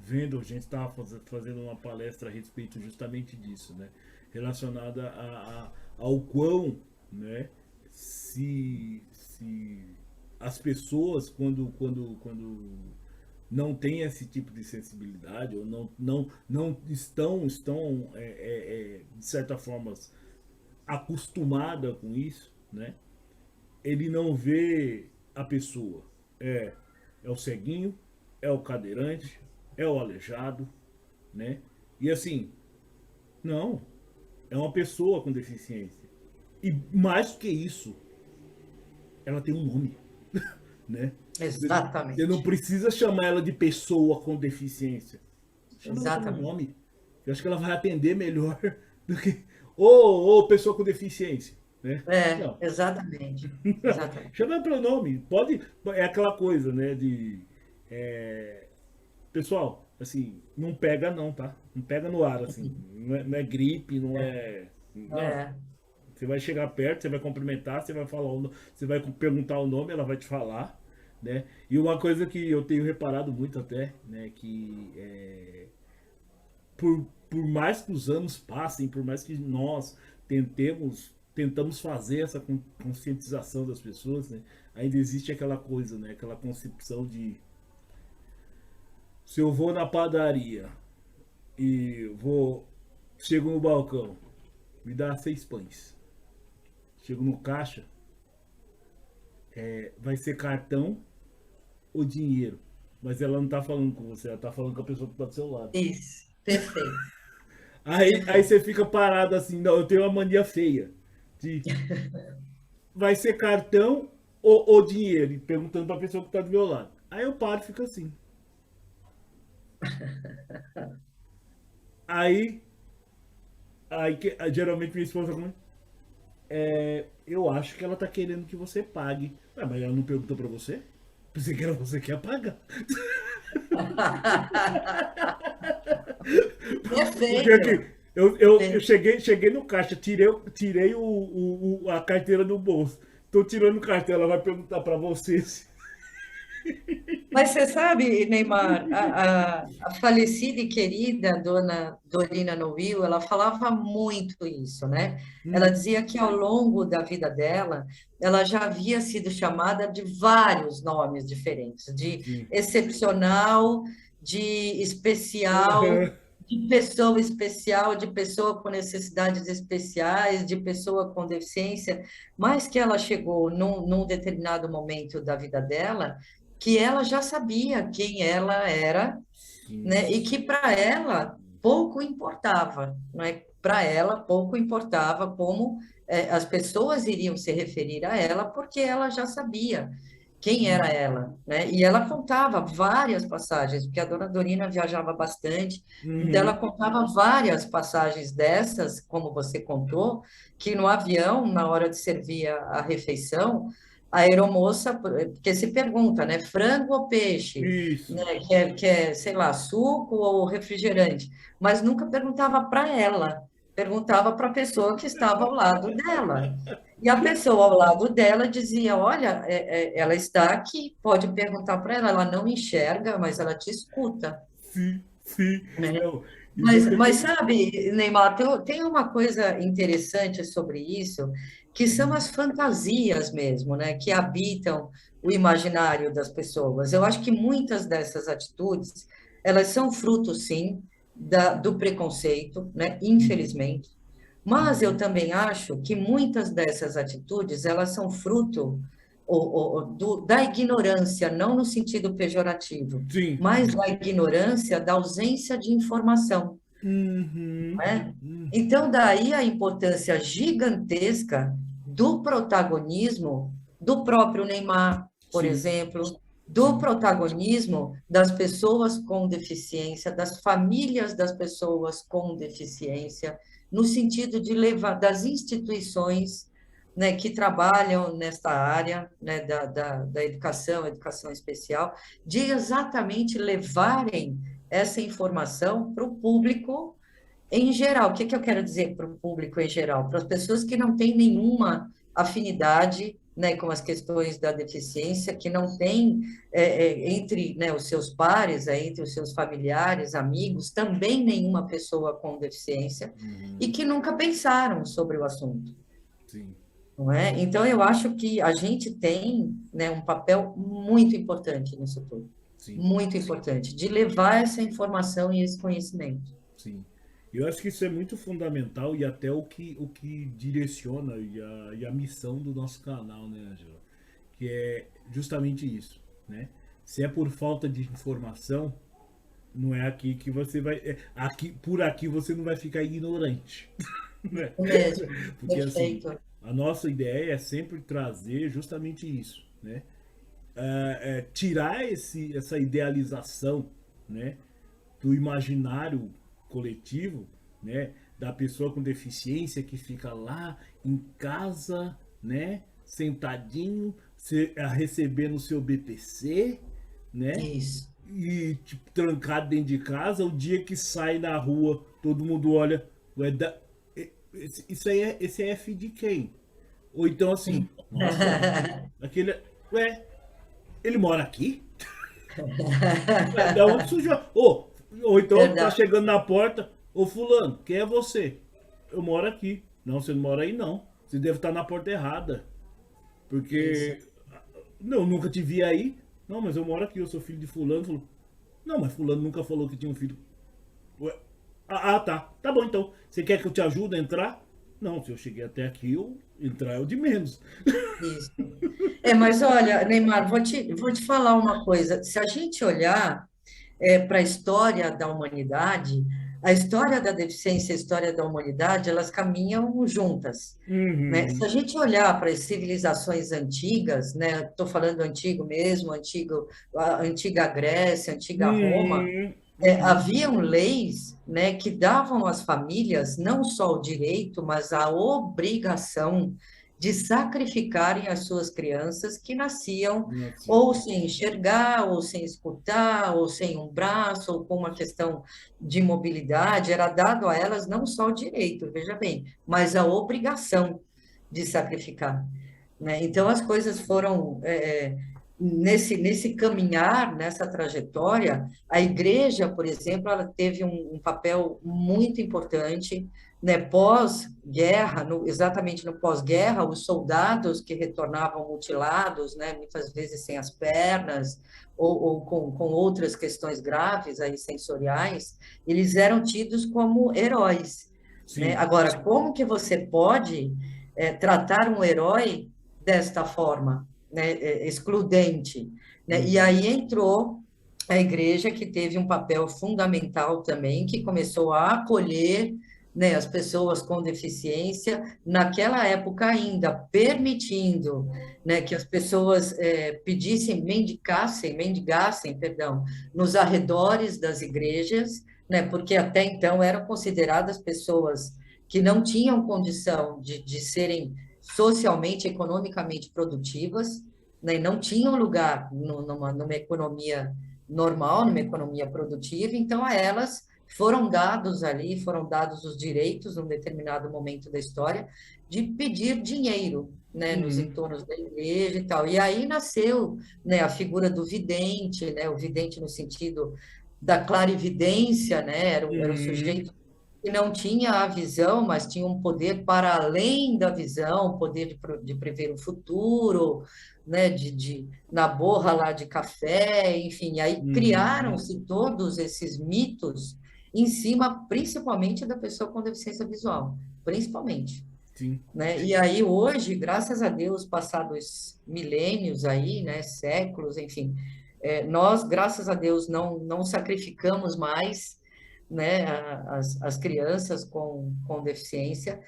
vendo, a gente estava fazendo uma palestra a respeito justamente disso, né? Relacionada ao quão, né? Se as pessoas, quando não têm esse tipo de sensibilidade, ou não estão de certa forma, acostumada com isso, né? Ele não vê a pessoa. É o ceguinho, é o cadeirante, é o aleijado, né? E assim, não, é uma pessoa com deficiência. E mais que isso, ela tem um nome, né? Você não Exatamente, precisa chamar ela de pessoa com deficiência. Chama ela pelo exatamente. nome. Eu acho que ela vai atender melhor do que ou pessoa com deficiência, né? Não, Exatamente, exatamente. chama ela pelo nome. Pode, é aquela coisa, né? É, pessoal, assim, não pega não, tá? Não pega no ar, assim. Não é gripe, não é. Não. É, Você vai chegar perto, você vai cumprimentar, você vai falar, você vai perguntar o nome, ela vai te falar, né? E uma coisa que eu tenho reparado muito até, né, que por mais que os anos passem, por mais que nós tentamos fazer essa conscientização das pessoas, né, ainda existe aquela coisa, né, aquela concepção de se eu vou na padaria e chego no balcão, me dá 6 pães. Chego no caixa, vai ser cartão ou dinheiro. Mas ela não tá falando com você, ela tá falando com a pessoa que tá do seu lado. isso, perfeito, Aí perfeito. você fica parado assim, não, eu tenho uma mania feia. De vai ser cartão ou dinheiro? E perguntando pra pessoa que tá do meu lado. Aí eu paro e fico assim. Aí, geralmente minha esposa fala, eu acho que ela tá querendo que você pague. Ué, mas ela não perguntou pra você? Pensei que era você que ia pagar. Porque Perfeito. aqui, eu cheguei no caixa, tirei a carteira do bolso. Tô tirando carteira, ela vai perguntar pra você se. Mas você sabe, Neymar, a falecida e querida dona Dorina Noil, ela falava muito isso, né? Ela Hum, dizia que ao longo da vida dela, ela já havia sido chamada de vários nomes diferentes, de sim. excepcional, de especial, Aham. de pessoa com necessidades especiais, de pessoa com deficiência, mas que ela chegou num determinado momento da vida dela que ela já sabia quem ela era, Sim. né? E que para ela pouco importava, né? Para ela pouco importava como as pessoas iriam se referir a ela, porque ela já sabia quem era ela, né? E ela contava várias passagens, porque a dona Dorina viajava bastante, então ela Uhum. contava várias passagens dessas, como você contou, que no avião, na hora de servir a refeição, a aeromoça, porque se pergunta, né, frango ou peixe, Isso. né, sei lá, suco ou refrigerante, mas nunca perguntava para ela, perguntava para a pessoa que estava ao lado dela. E a pessoa ao lado dela dizia: Olha, ela está aqui, pode perguntar para ela, ela não enxerga, mas ela te escuta, Sim, sim. né? Não, isso Mas é. sabe, Neymar, tem uma coisa interessante sobre isso, que são Hum, as fantasias mesmo, né, que habitam o imaginário das pessoas. Eu acho que muitas dessas atitudes, elas são fruto, sim, do preconceito, né, uhum, infelizmente. Mas eu uhum. também acho que muitas dessas atitudes, elas são fruto da ignorância, não no sentido pejorativo, Sim. mas da ignorância, da ausência de informação, Uhum, né? uhum. Então, daí a importância gigantesca do protagonismo do próprio Neymar, por Sim, exemplo, do sim. protagonismo das pessoas com deficiência, das famílias das pessoas com deficiência, no sentido de levar das instituições, né, que trabalham nesta área, né, da educação especial, de exatamente levarem essa informação para o público em geral. O que que eu quero dizer para o público em geral? Para as pessoas que não têm nenhuma afinidade, né, com as questões da deficiência, que não têm entre, né, os seus pares, entre os seus familiares, amigos, também nenhuma pessoa com deficiência, e Uhum, que nunca pensaram sobre o assunto, sim, não é? Então, eu acho que a gente tem, né, um papel muito importante nisso tudo, sim, muito importante, de levar essa informação e esse conhecimento. sim. Eu acho que isso é muito fundamental e até o que direciona e a missão do nosso canal, né, Angela? Que é justamente isso, né? Se é por falta de informação, não é aqui que você vai. Por aqui você não vai ficar ignorante. Né? O mesmo, Porque assim, perfeito. a nossa ideia é sempre trazer justamente isso, né? Tirar essa idealização, né, do imaginário coletivo, né, da pessoa com deficiência que fica lá em casa, né, sentadinho, recebendo o seu BPC, né, Isso. e tipo, trancado dentro de casa. O dia que sai na rua, todo mundo olha, ué, isso aí esse é F de quem? Ou então assim, nossa, aquele, ué, ele mora aqui? Ué, da onde surgiu? Ou então tá Verdade. chegando na porta, ô fulano, quem é você? Eu moro aqui. Não, você não mora aí não. Você deve estar na porta errada. Isso. Porque não, nunca te vi aí. Não, mas eu moro aqui, eu sou filho de fulano. Falou, não, mas fulano nunca falou que tinha um filho. Ué, tá. Tá bom então. Você quer que eu te ajude a entrar? Não, se eu cheguei até aqui, eu entrar é o de menos. Isso. Mas olha, Neymar, vou te falar uma coisa. Se a gente olhar para a história da humanidade, a história da deficiência e a história da humanidade, elas caminham juntas, né? Se Uhum. a gente olhar para as civilizações antigas, né? Estou falando antigo mesmo, a antiga Grécia, a antiga Roma, Uhum. haviam leis, né, que davam às famílias não só o direito, mas a obrigação de sacrificarem as suas crianças que nasciam Nasceu. ou sem enxergar, ou sem escutar, ou sem um braço, ou com uma questão de mobilidade. Era dado a elas não só o direito, veja bem, mas a obrigação de sacrificar, né? Então, as coisas foram nesse caminhar, nessa trajetória. A igreja, por exemplo, ela teve um papel muito importante, né? Pós-guerra, exatamente no pós-guerra, os soldados que retornavam mutilados, né? Muitas vezes sem as pernas, ou com outras questões graves aí, sensoriais, eles eram tidos como heróis, né? Sim. Agora, como que você pode tratar um herói desta forma, né, excludente, né? E aí entrou a igreja, que teve um papel fundamental também, que começou a acolher, né, as pessoas com deficiência, naquela época ainda permitindo, né, que as pessoas mendigassem, perdão, nos arredores das igrejas, né, porque até então eram consideradas pessoas que não tinham condição de serem socialmente, economicamente produtivas, né, e não tinham lugar numa economia normal, numa economia produtiva. Então a elas foram dados os direitos, num determinado momento da história, de pedir dinheiro, né, nos Uhum. entornos da igreja e tal. E aí nasceu, né, a figura do vidente, né, o vidente no sentido da clarividência, né, era o Uhum. sujeito que não tinha a visão, mas tinha um poder para além da visão, poder de prever o futuro, né, na borra lá de café, enfim. Aí Uhum. criaram-se todos esses mitos em cima, principalmente, da pessoa com deficiência visual, principalmente, Sim. né? E aí hoje, graças a Deus, passados milênios aí, né, séculos, enfim, nós, graças a Deus, não sacrificamos mais, né, as crianças com deficiência,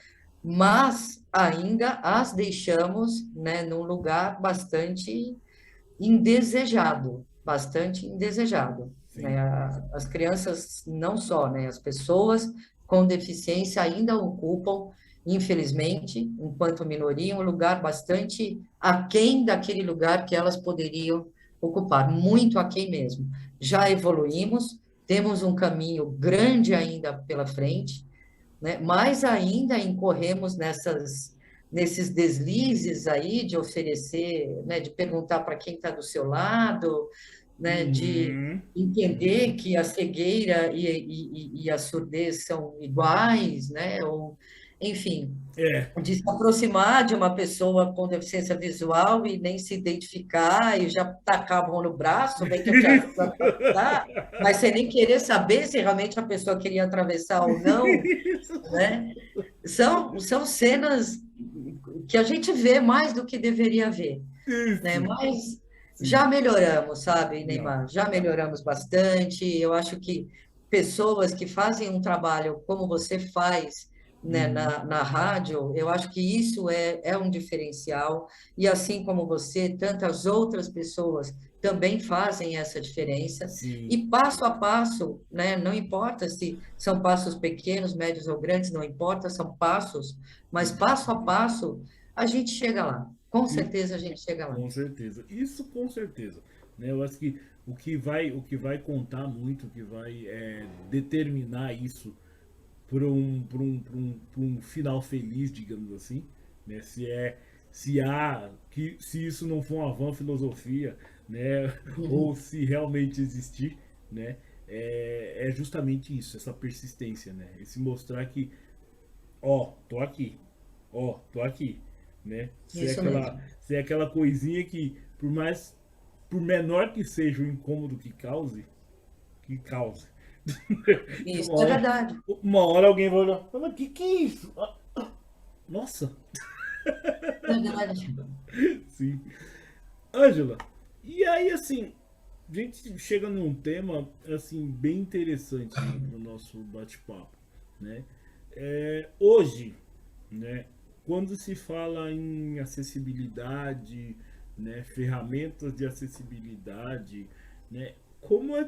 mas ainda as deixamos, né, num lugar bastante indesejado, Sim. né? As crianças não só, né, as pessoas com deficiência ainda ocupam, infelizmente, enquanto minoria, um lugar bastante aquém daquele lugar que elas poderiam ocupar, muito aquém mesmo. Já evoluímos, temos um caminho grande ainda pela frente, né? Mas ainda incorremos nesses deslizes aí de oferecer, né, de perguntar para quem está do seu lado, né, de Uhum. entender que a cegueira e a surdez são iguais, né, ou, enfim, É. de se aproximar de uma pessoa com deficiência visual e nem se identificar e já tacar a mão no braço, vem que eu te ajudo a atravessar, mas sem nem querer saber se realmente a pessoa queria atravessar ou não, né? São cenas que a gente vê mais do que deveria ver, né? Isso. Mas Sim. já melhoramos, sabe, Não. Neymar? Já melhoramos bastante. Eu acho que pessoas que fazem um trabalho como você faz, né, Uhum. na rádio, eu acho que isso é um diferencial. E assim como você, tantas outras pessoas também fazem essa diferença. Sim. E passo a passo, né, não importa se são passos pequenos, médios ou grandes, não importa, são passos, mas passo a passo a gente chega lá. Com Sim. certeza a gente chega lá. Com certeza. Isso com certeza. Né? Eu acho que o que vai contar muito, o que vai determinar isso para um final feliz, digamos assim, né? Se isso não for uma vã filosofia, né? Ou se realmente existir, né? É justamente isso, essa persistência, né? Esse mostrar que, ó, tô aqui, né? Ser Isso aquela, mesmo. ser aquela coisinha que, por menor que seja o incômodo que cause. Isso uma é hora, verdade. uma hora alguém vai olhar, mas que é isso? Nossa, Verdade. sim. Ângela, e aí assim, a gente chega num tema assim bem interessante no nosso bate-papo, né? Hoje, né, quando se fala em acessibilidade, né, ferramentas de acessibilidade, né, como é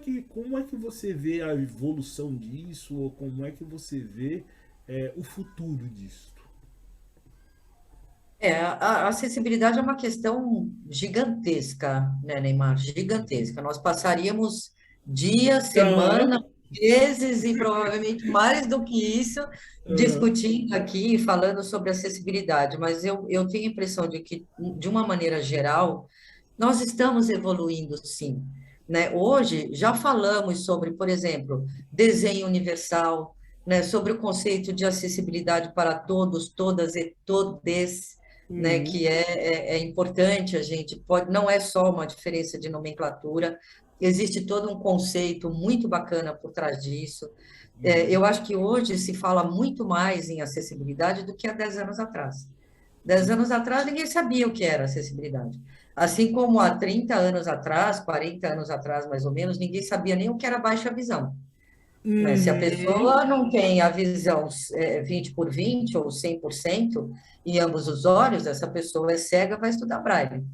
que você vê a evolução disso, ou como é que você vê o futuro disso? A acessibilidade é uma questão gigantesca, né, Neymar? Gigantesca. Nós passaríamos dias, Aham, semanas, meses e provavelmente mais do que isso aham, discutindo aqui, falando sobre acessibilidade, mas eu tenho a impressão de que, de uma maneira geral, nós estamos evoluindo, sim. Né? Hoje, já falamos sobre, por exemplo, desenho universal, né? Sobre o conceito de acessibilidade para todos, todas e todes, né? uhum, Que é importante, a gente pode, não é só uma diferença de nomenclatura, existe todo um conceito muito bacana por trás disso. uhum, Eu acho que hoje se fala muito mais em acessibilidade do que há 10 anos atrás. 10 anos atrás, ninguém sabia o que era acessibilidade. Assim como há 30 anos atrás, 40 anos atrás, mais ou menos, ninguém sabia nem o que era baixa visão. Né? Se a uhum, pessoa não tem a visão 20 por 20 ou 100% em ambos os olhos, essa pessoa é cega, vai estudar braille.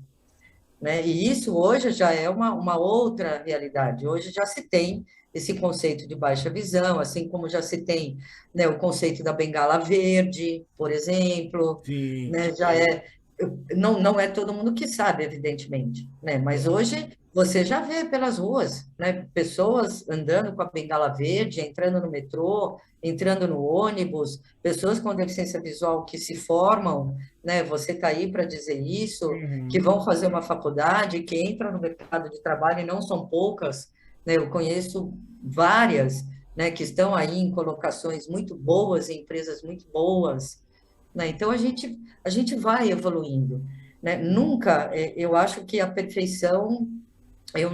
Né? E isso hoje já é uma outra realidade. Hoje já se tem esse conceito de baixa visão, assim como já se tem, né, o conceito da bengala verde, por exemplo, sim, né, já é, não é todo mundo que sabe, evidentemente, né, mas aham, hoje você já vê pelas ruas, né, pessoas andando com a bengala verde, entrando no metrô, entrando no ônibus, pessoas com deficiência visual que se formam, né, você está aí para dizer isso, que uhum, vão fazer uma faculdade, que entram no mercado de trabalho, e não são poucas, né? Eu conheço várias, né, que estão aí em colocações muito boas, em empresas muito boas, né? Então, a gente vai evoluindo, né? Nunca, eu acho que a perfeição, eu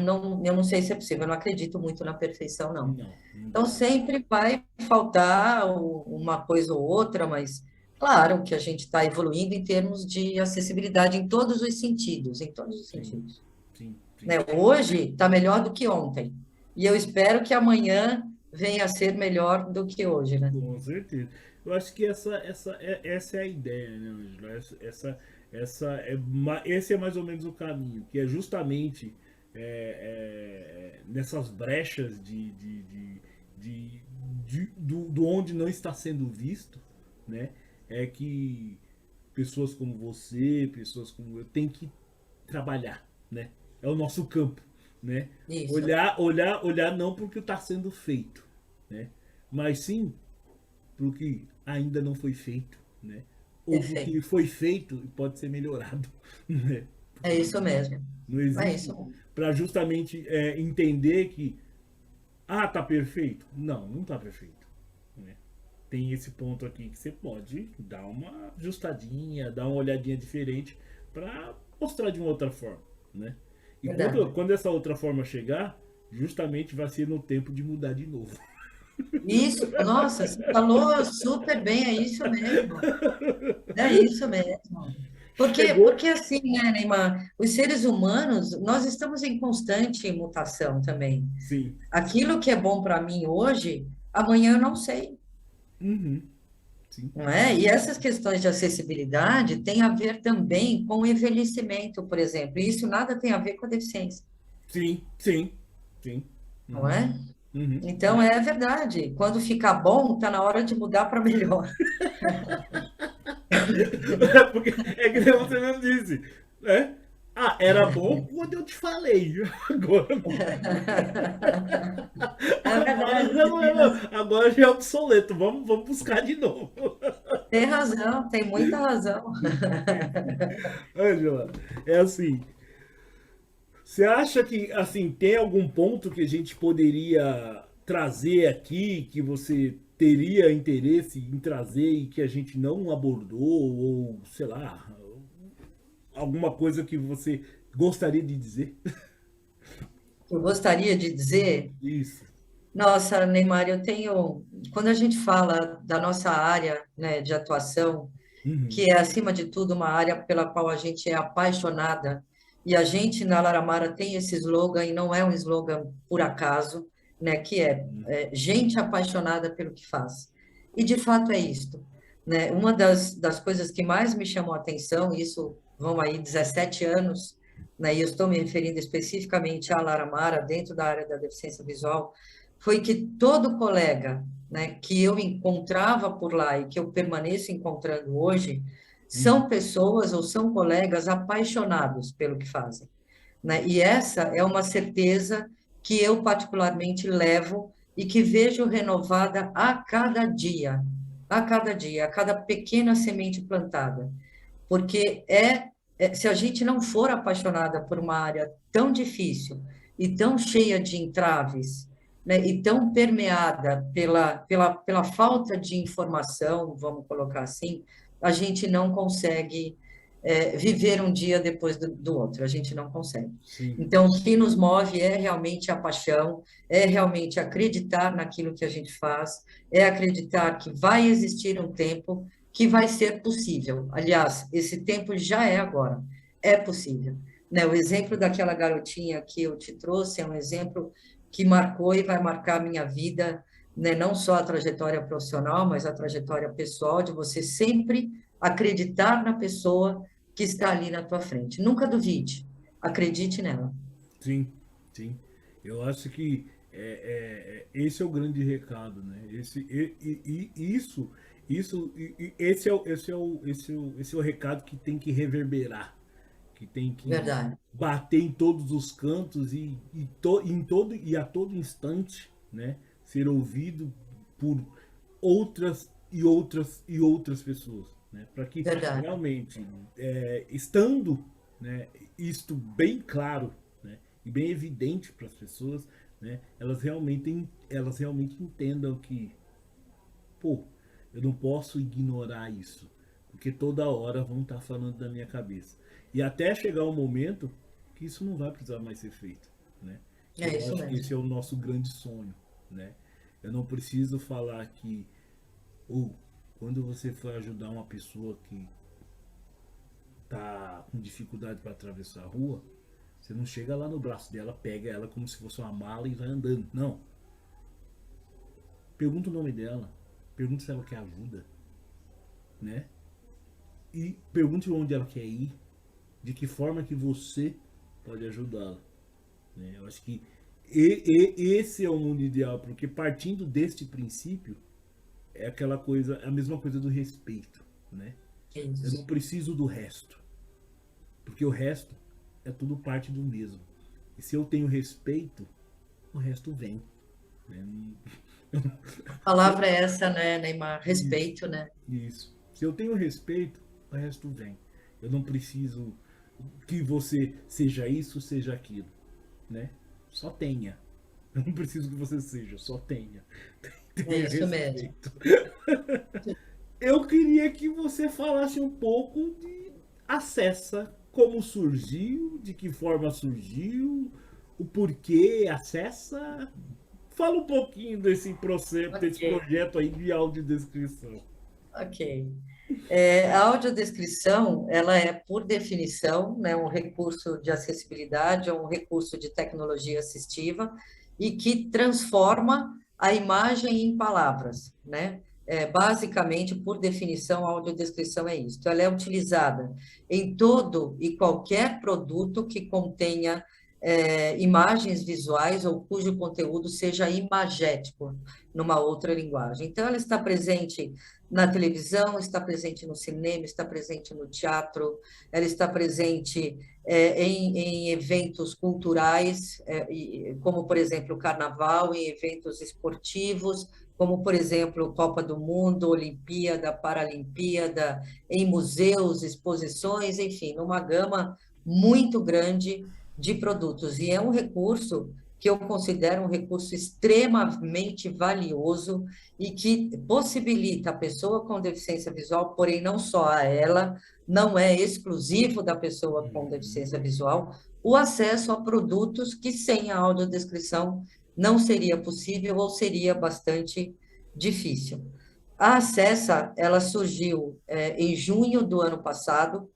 não sei se é possível, eu não acredito muito na perfeição, não. não, não Então, dá. sempre vai faltar uma coisa ou outra, mas claro que a gente está evoluindo em termos de acessibilidade em todos os sentidos, em todos os Sim, sentidos. sim, sim. Né? Hoje está melhor do que ontem, e eu espero que amanhã venha a ser melhor do que hoje, né? Com certeza. Eu acho que essa é a ideia, né, Angela? Esse é mais ou menos o caminho, que é justamente nessas brechas de- do onde não está sendo visto, né? É que pessoas como você, pessoas como eu, tem que trabalhar, né? É o nosso campo, né? Isso, Olhar não porque está sendo feito, né? Mas sim pro que ainda não foi feito, né? Ou pro que perfeito. foi feito e pode ser melhorado, né? É Porque isso mesmo. não É isso existe mesmo. para justamente entender que tá perfeito. Não, não tá perfeito, né? Tem esse ponto aqui que você pode dar uma ajustadinha, dar uma olhadinha diferente para mostrar de uma outra forma, né? E Verdade. quando essa outra forma chegar, justamente vai ser no tempo de mudar de novo. Isso, nossa, você falou super bem, é isso mesmo. É isso mesmo. Porque, Chegou, porque assim, né, Neymar, os seres humanos, nós estamos em constante mutação também. sim. Aquilo que é bom para mim hoje, amanhã eu não sei, Uhum, sim. não é? E essas questões de acessibilidade têm a ver também com o envelhecimento, por exemplo, e isso nada tem a ver com a deficiência, Sim, sim, sim. não Uhum, é? uhum. Então, é verdade. Quando ficar bom, está na hora de mudar para melhor. Porque é que nem você mesmo disse, né? Era bom quando eu te falei. Agora não. É Agora verdade, já você não tem é, razão. não. Agora já é obsoleto. Vamos buscar de novo. Tem razão, tem muita razão. Angela, é assim. Você acha que assim tem algum ponto que a gente poderia trazer aqui que você teria interesse em trazer e que a gente não abordou ou sei lá, alguma coisa que você gostaria de dizer? Eu gostaria de dizer, Isso. nossa, Neymar, quando a gente fala da nossa área, né, de atuação, Uhum. que é, acima de tudo, uma área pela qual a gente é apaixonada. E a gente, na Laramara, tem esse slogan, e não é um slogan por acaso, né, que é gente apaixonada pelo que faz. E, de fato, é isto. Né? Uma das coisas que mais me chamou a atenção, isso vão aí 17 anos, né, e eu estou me referindo especificamente à Lara Mara, dentro da área da deficiência visual, foi que todo colega, né, que eu encontrava por lá e que eu permaneço encontrando hoje, Uhum. são pessoas ou são colegas apaixonados pelo que fazem, né? E essa é uma certeza que eu particularmente levo e que vejo renovada a cada dia, a cada pequena semente plantada, porque se a gente não for apaixonada por uma área tão difícil e tão cheia de entraves, né, e tão permeada pela falta de informação, vamos colocar assim, a gente não consegue viver um dia depois do outro, a gente não consegue. Sim, Então, o que nos move é realmente a paixão, é realmente acreditar naquilo que a gente faz, é acreditar que vai existir um tempo que vai ser possível. Aliás, esse tempo já é agora, é possível. Né? O exemplo daquela garotinha que eu te trouxe é um exemplo que marcou e vai marcar a minha vida, né? Não só a trajetória profissional, mas a trajetória pessoal, de você sempre acreditar na pessoa que está ali na tua frente. Nunca duvide, acredite nela. sim, sim. Eu acho que esse é o grande recado, né? Esse é o recado que tem que reverberar, que tem que Verdade, bater em todos os cantos e a todo instante, né, ser ouvido por outras e outras e outras pessoas, né, para que verdade, realmente, estando, né, isto bem claro, né, e bem evidente para as pessoas, né, elas realmente entendam que, pô, eu não posso ignorar isso, porque toda hora vão estar falando da minha cabeça. E até chegar um momento que isso não vai precisar mais ser feito, né? é Eu isso acho que esse mesmo. é o nosso grande sonho, né? Eu não preciso falar que, ou quando você for ajudar uma pessoa que tá com dificuldade para atravessar a rua, você não chega lá no braço dela, pega ela como se fosse uma mala e vai andando. Não. Pergunta o nome dela, pergunta se ela quer ajuda, né? E pergunte onde ela quer ir, de que forma que você pode ajudá-la, né? Eu acho que esse é o mundo ideal, porque partindo deste princípio é aquela coisa, é a mesma coisa do respeito, né? Eu não Isso. preciso do resto, porque o resto é tudo parte do mesmo. E se eu tenho respeito, o resto vem, né? A palavra é essa, né, Neymar? Isso, Respeito, né? isso. Se eu tenho respeito, o resto vem. Eu não preciso que você seja isso, seja aquilo, né? Só tenha. Eu não preciso que você seja, só tenha. É Tenha isso mesmo. respeito. Eu queria que você falasse um pouco de Acessa, como surgiu, de que forma surgiu, o porquê Acessa. Fala um pouquinho desse processo, desse Ok, projeto aí de audiodescrição. ok. A audiodescrição, ela é, por definição, né, um recurso de acessibilidade, é um recurso de tecnologia assistiva e que transforma a imagem em palavras, né? Basicamente, por definição, a audiodescrição é isso. Ela é utilizada em todo e qualquer produto que contenha imagens visuais ou cujo conteúdo seja imagético, numa outra linguagem. Então, ela está presente na televisão, está presente no cinema, está presente no teatro, ela está presente em eventos culturais, como, por exemplo, o carnaval, em eventos esportivos, como, por exemplo, Copa do Mundo, Olimpíada, Paralimpíada, em museus, exposições, enfim, numa gama muito grande de produtos. E é um recurso que eu considero um recurso extremamente valioso e que possibilita a pessoa com deficiência visual, porém não só a ela, não é exclusivo da pessoa com Uhum. deficiência visual, o acesso a produtos que sem a audiodescrição não seria possível ou seria bastante difícil. A Acessa, ela surgiu em junho do ano passado.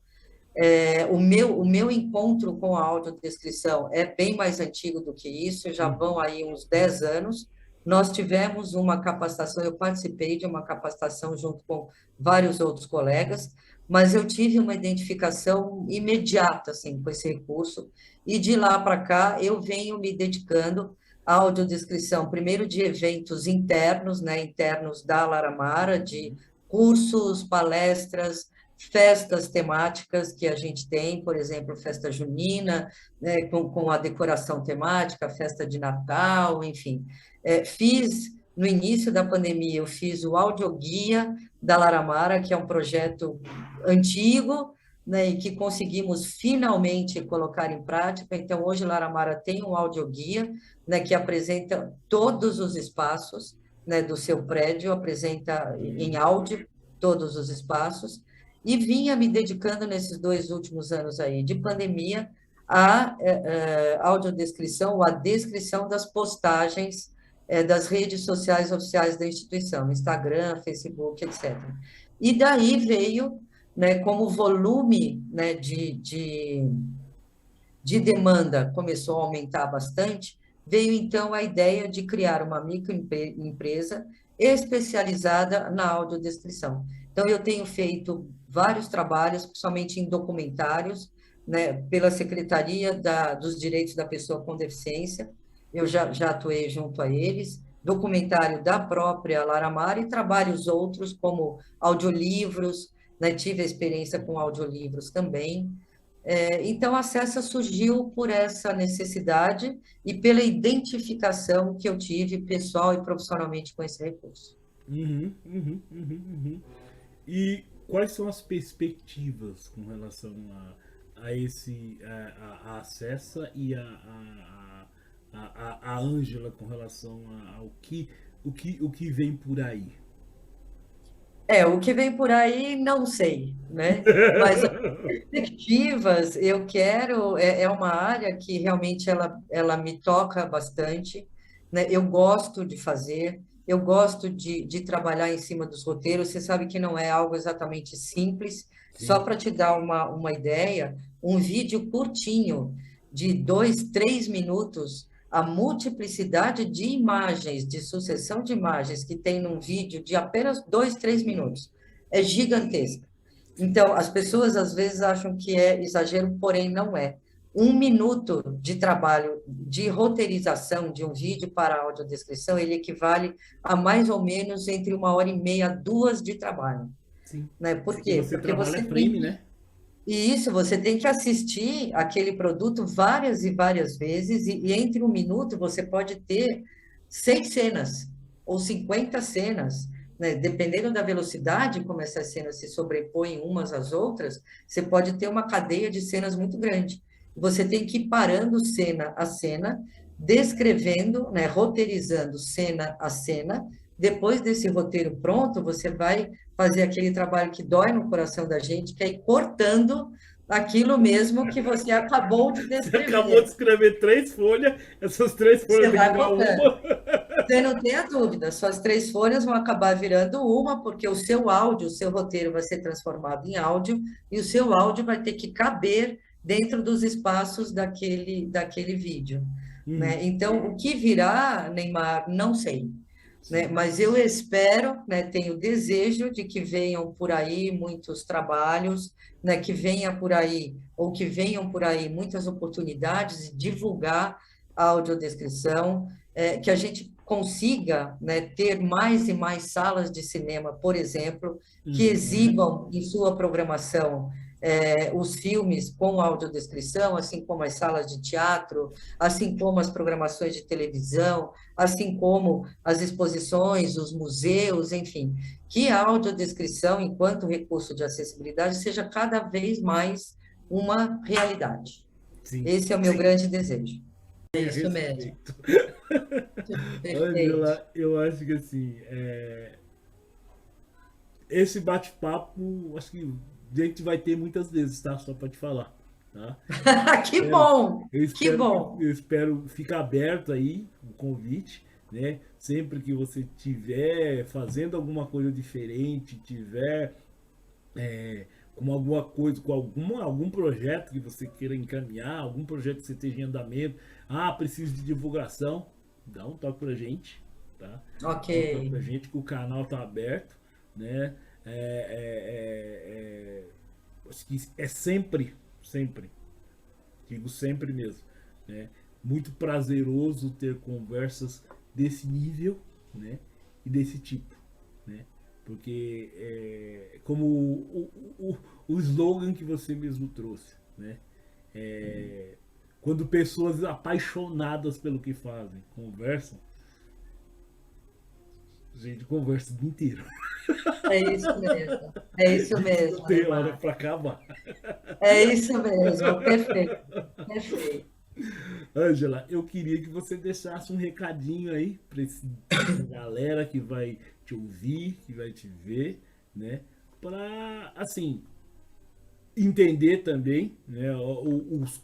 O meu encontro com a audiodescrição é bem mais antigo do que isso, já vão Uhum. aí uns 10 anos. Nós tivemos uma capacitação, eu participei de uma capacitação junto com vários outros colegas, mas eu tive uma identificação imediata assim, com esse recurso, e de lá para cá eu venho me dedicando à audiodescrição, primeiro de eventos internos, né, internos da Laramara, de cursos, palestras, festas temáticas que a gente tem, por exemplo, festa junina, né, com a decoração temática, festa de Natal, enfim. No início da pandemia, eu fiz o audioguia da Laramara, que é um projeto antigo, né, e que conseguimos finalmente colocar em prática. Então, hoje, Laramara tem um audioguia, né, que apresenta todos os espaços, né, do seu prédio, apresenta em áudio todos os espaços, e vinha me dedicando nesses 2 últimos anos aí de pandemia à audiodescrição, ou à descrição das postagens das redes sociais oficiais da instituição, Instagram, Facebook, etc. E daí veio, né, como o volume, né, de demanda começou a aumentar bastante, veio então a ideia de criar uma microempresa especializada na audiodescrição. Então, eu tenho feito vários trabalhos, principalmente em documentários, né, pela Secretaria dos Direitos da Pessoa com Deficiência, eu já atuei junto a eles, documentário da própria Laramar e trabalhos outros, como audiolivros, né, tive a experiência com audiolivros também. Então, a Acessa surgiu por essa necessidade e pela identificação que eu tive pessoal e profissionalmente com esse recurso. E quais são as perspectivas com relação a esse a Acessa e a Ângela com relação ao que vem por aí? O que vem por aí, não sei, né? Mas as perspectivas, eu quero, é uma área que realmente ela me toca bastante, né? Eu gosto de fazer, eu gosto de trabalhar em cima dos roteiros, você sabe que não é algo exatamente simples, só Sim. para te dar uma ideia, um vídeo curtinho, de 2, 3 minutos, a multiplicidade de imagens, de sucessão de imagens que tem num vídeo de apenas 2, 3 minutos, é gigantesca. Então, as pessoas às vezes acham que é exagero, porém não é. 1 minuto de trabalho de roteirização de um vídeo para audiodescrição, ele equivale a mais ou menos entre 1h30 a 2 de trabalho. Sim. Né? Por Porque quê? você Porque trabalha você frame, tem né? e isso, você tem que assistir aquele produto várias e várias vezes, e entre 1 minuto você pode ter 100 cenas, ou 50 cenas, né? Dependendo da velocidade como essas cenas se sobrepõem umas às outras, você pode ter uma cadeia de cenas muito grande. Você tem que ir parando cena a cena, descrevendo, né? Roteirizando cena a cena. Depois desse roteiro pronto, você vai fazer aquele trabalho que dói no coração da gente, que é ir cortando aquilo mesmo que você acabou de Você acabou de descrever. escrever 3 folhas, essas 3 folhas Você tem que vai virar cortando. uma. Você não tem a dúvida, suas 3 folhas vão acabar virando uma, porque o seu áudio, o seu roteiro vai ser transformado em áudio, e o seu áudio vai ter que caber dentro dos espaços daquele vídeo. Né? Então, o que virá, Neymar, não sei. Né? Mas eu espero, né, tenho desejo de que venham por aí muitos trabalhos, né, que venha por aí, ou que venham por aí muitas oportunidades de divulgar a audiodescrição, que a gente consiga, né, ter mais e mais salas de cinema, por exemplo, que exibam em sua programação os filmes com audiodescrição, assim como as salas de teatro, assim como as programações de televisão, assim como as exposições, os museus, enfim, que a audiodescrição, enquanto recurso de acessibilidade, seja cada vez mais uma realidade. Sim. Esse é o meu grande desejo. É isso mesmo. Respeito. Perfeito. Angela, eu acho que assim, esse bate-papo, acho que a gente vai ter muitas vezes, tá? Só pra te falar, tá? Que bom, Eu que espero, bom. eu espero ficar aberto aí o convite, né? Sempre que você tiver fazendo alguma coisa diferente, tiver com alguma coisa, com algum projeto que você queira encaminhar, algum projeto que você esteja em andamento, preciso de divulgação, dá um toque pra gente, tá? Dá um toque Ok. pra gente que o canal tá aberto, né? Acho que é sempre, sempre, digo sempre mesmo, né? Muito prazeroso ter conversas desse nível, né? E desse tipo, né? Porque como o slogan que você mesmo trouxe, né? Quando pessoas apaixonadas pelo que fazem conversam, a gente conversa o dia inteiro. É isso mesmo. É isso Não mesmo, tem hora Neymar. para acabar. É isso mesmo. Perfeito. Perfeito. Ângela, eu queria que você deixasse um recadinho aí para essa galera que vai te ouvir, que vai te ver, né? Para, assim, entender também, né?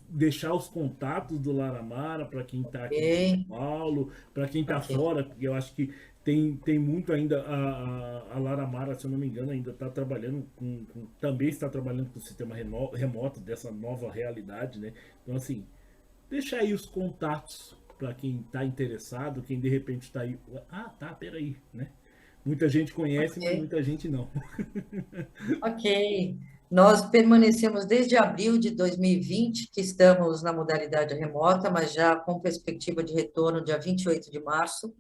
Deixar os contatos do Laramara para quem está aqui em São Ok. Paulo, para quem está Ok. fora, porque eu acho que tem muito ainda. A Laramara, se eu não me engano, ainda está trabalhando também está trabalhando com o sistema remoto dessa nova realidade, né? Então, assim, deixa aí os contatos para quem está interessado, quem de repente está aí. Ah, tá, peraí, né? Muita gente conhece, mas Ok. muita gente não. Ok. Nós permanecemos desde abril de 2020, que estamos na modalidade remota, mas já com perspectiva de retorno dia 28 de março,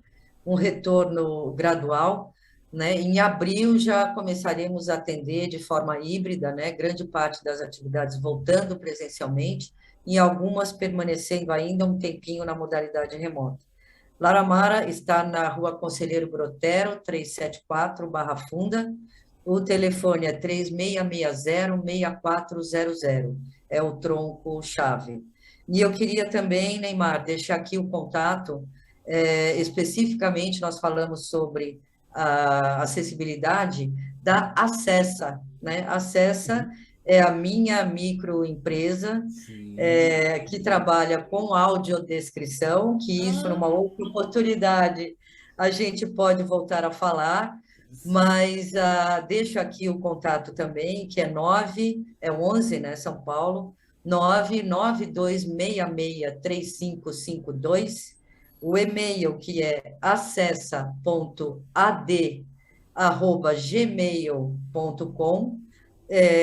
um retorno gradual, né? Em abril já começaremos a atender de forma híbrida, né? Grande parte das atividades voltando presencialmente e algumas permanecendo ainda um tempinho na modalidade remota. Laramara está na Rua Conselheiro Brotero, 374, Barra Funda. O telefone é 3660-6400, é o tronco-chave. E eu queria também, Neymar, deixar aqui o contato, especificamente nós falamos sobre a acessibilidade da Acessa, né? Acessa é a minha microempresa, Sim. que trabalha com audiodescrição, que isso numa Ah, outra oportunidade a gente pode voltar a falar, sim. mas deixo aqui o contato também, que é 11, né, São Paulo, 992663552, o e-mail que é acessa.ad@gmail.com.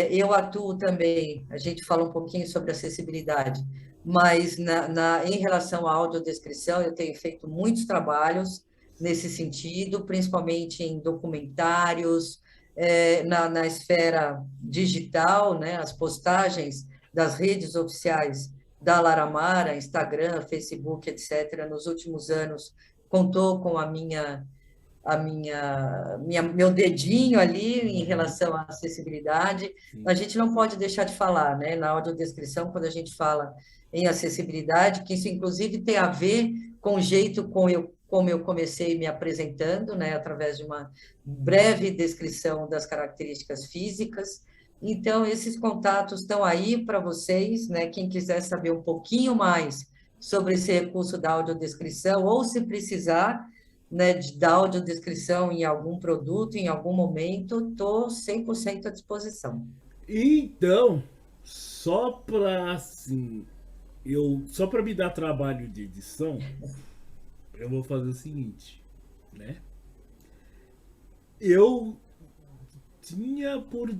Eu atuo também, a gente fala um pouquinho sobre acessibilidade, mas em relação à audiodescrição, eu tenho feito muitos trabalhos nesse sentido, principalmente em documentários, na esfera digital, né, as postagens das redes oficiais da Laramara, Instagram, Facebook, etc., nos últimos anos, contou com meu dedinho ali em Uhum, relação à acessibilidade. A sim. gente não pode deixar de falar, né, na audiodescrição, quando a gente fala em acessibilidade, que isso inclusive tem a ver com o jeito como eu comecei me apresentando, né, através de uma breve descrição das características físicas. Então, esses contatos estão aí para vocês, né, quem quiser saber um pouquinho mais sobre esse recurso da audiodescrição, ou se precisar, né, da audiodescrição em algum produto, em algum momento, estou 100% à disposição. Então, só para assim, só para me dar trabalho de edição, eu vou fazer o seguinte, né? Eu tinha por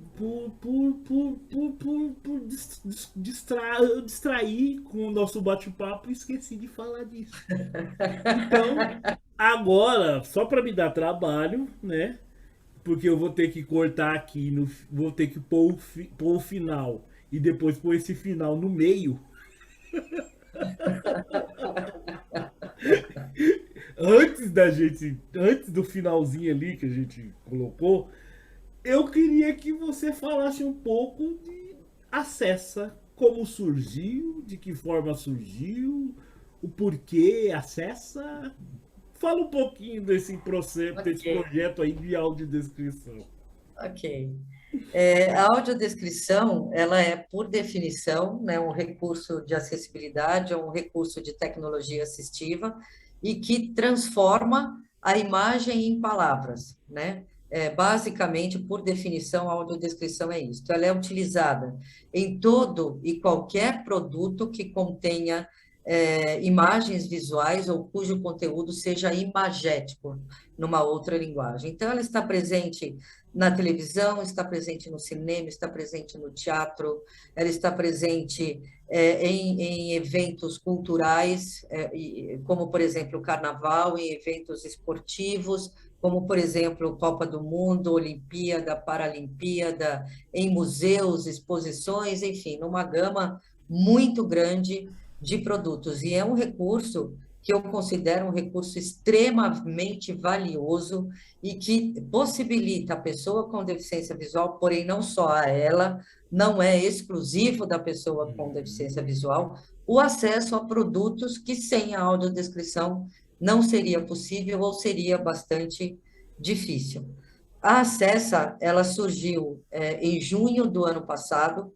distrair com o nosso bate-papo e esqueci de falar disso. Então, agora, só para me dar trabalho, né? Porque eu vou ter que cortar aqui, vou ter que pôr o final e depois pôr esse final no meio. Antes do finalzinho ali que a gente colocou, eu queria que você falasse um pouco de Acessa, como surgiu, de que forma surgiu, o porquê Acessa. Fala um pouquinho desse processo, desse Ok, projeto aí de audiodescrição. ok. A audiodescrição, ela é, por definição, né, um recurso de acessibilidade, é um recurso de tecnologia assistiva e que transforma a imagem em palavras, né? Basicamente, por definição, a audiodescrição é isso. Ela é utilizada em todo e qualquer produto que contenha imagens visuais ou cujo conteúdo seja imagético numa outra linguagem. Então, ela está presente na televisão, está presente no cinema, está presente no teatro, ela está presente em eventos culturais, como, por exemplo, o Carnaval, em eventos esportivos, como, por exemplo, Copa do Mundo, Olimpíada, Paralimpíada, em museus, exposições, enfim, numa gama muito grande de produtos. E é um recurso que eu considero um recurso extremamente valioso e que possibilita a pessoa com deficiência visual, porém não só a ela, não é exclusivo da pessoa com deficiência visual, o acesso a produtos que sem a audiodescrição não seria possível ou seria bastante difícil. A Acessa, ela surgiu em junho do ano passado.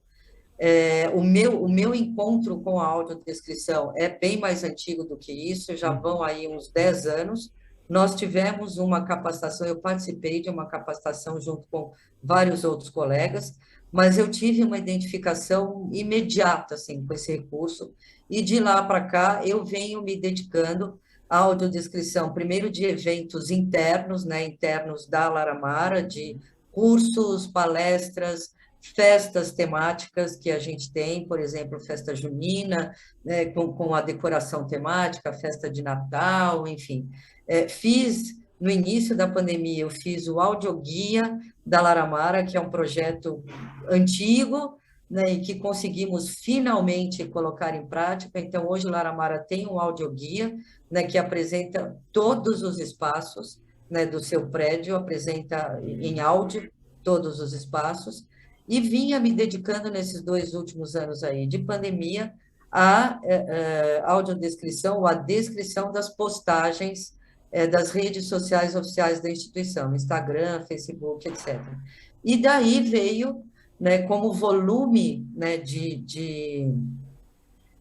O meu encontro com a audiodescrição é bem mais antigo do que isso, já vão aí uns 10 anos. Nós tivemos uma capacitação, eu participei de uma capacitação junto com vários outros colegas, mas eu tive uma identificação imediata assim, com esse recurso, e de lá para cá eu venho me dedicando à audiodescrição, primeiro de eventos internos, né, internos da Laramara, de cursos, palestras, festas temáticas que a gente tem, por exemplo, festa junina, né, com a decoração temática, festa de Natal, enfim. No início da pandemia, eu fiz o audioguia da Laramara, que é um projeto antigo, né, e que conseguimos finalmente colocar em prática. Então, hoje, Laramara tem um audioguia, né, que apresenta todos os espaços, né, do seu prédio, apresenta em áudio todos os espaços, e vinha me dedicando nesses 2 últimos anos aí de pandemia à audiodescrição, à descrição das postagens das redes sociais oficiais da instituição, Instagram, Facebook, etc. E daí veio, né, como volume, né, de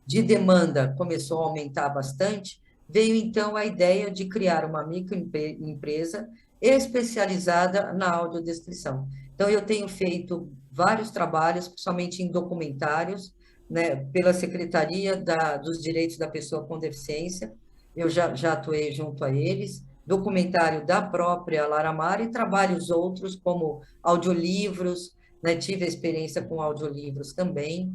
demanda começou a aumentar bastante, veio então a ideia de criar uma microempresa especializada na audiodescrição. Então, eu tenho feito vários trabalhos, principalmente em documentários, né, pela Secretaria dos Direitos da Pessoa com Deficiência, eu já atuei junto a eles, documentário da própria Laramara e trabalhos outros, como audiolivros, né, tive a experiência com audiolivros também.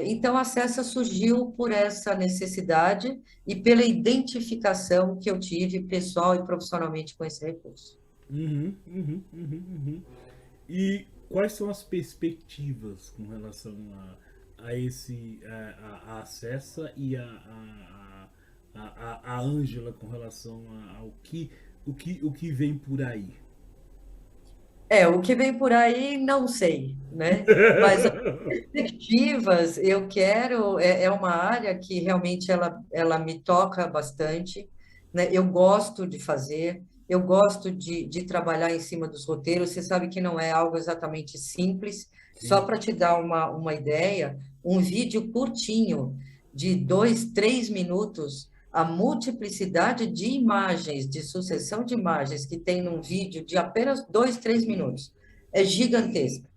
Então, a Acessa surgiu por essa necessidade e pela identificação que eu tive pessoal e profissionalmente com esse recurso. E quais são as perspectivas com relação a Acessa e a Ângela com relação ao que vem por aí? O que vem por aí, não sei, né? Mas as perspectivas, eu quero, é uma área que realmente ela me toca bastante, né? Eu gosto de fazer, eu gosto de trabalhar em cima dos roteiros. Você sabe que não é algo exatamente simples. Sim. Só para te dar uma ideia, um vídeo curtinho de 2, 3 minutos, a multiplicidade de imagens, de sucessão de imagens que tem num vídeo de apenas 2, 3 minutos, é gigantesca.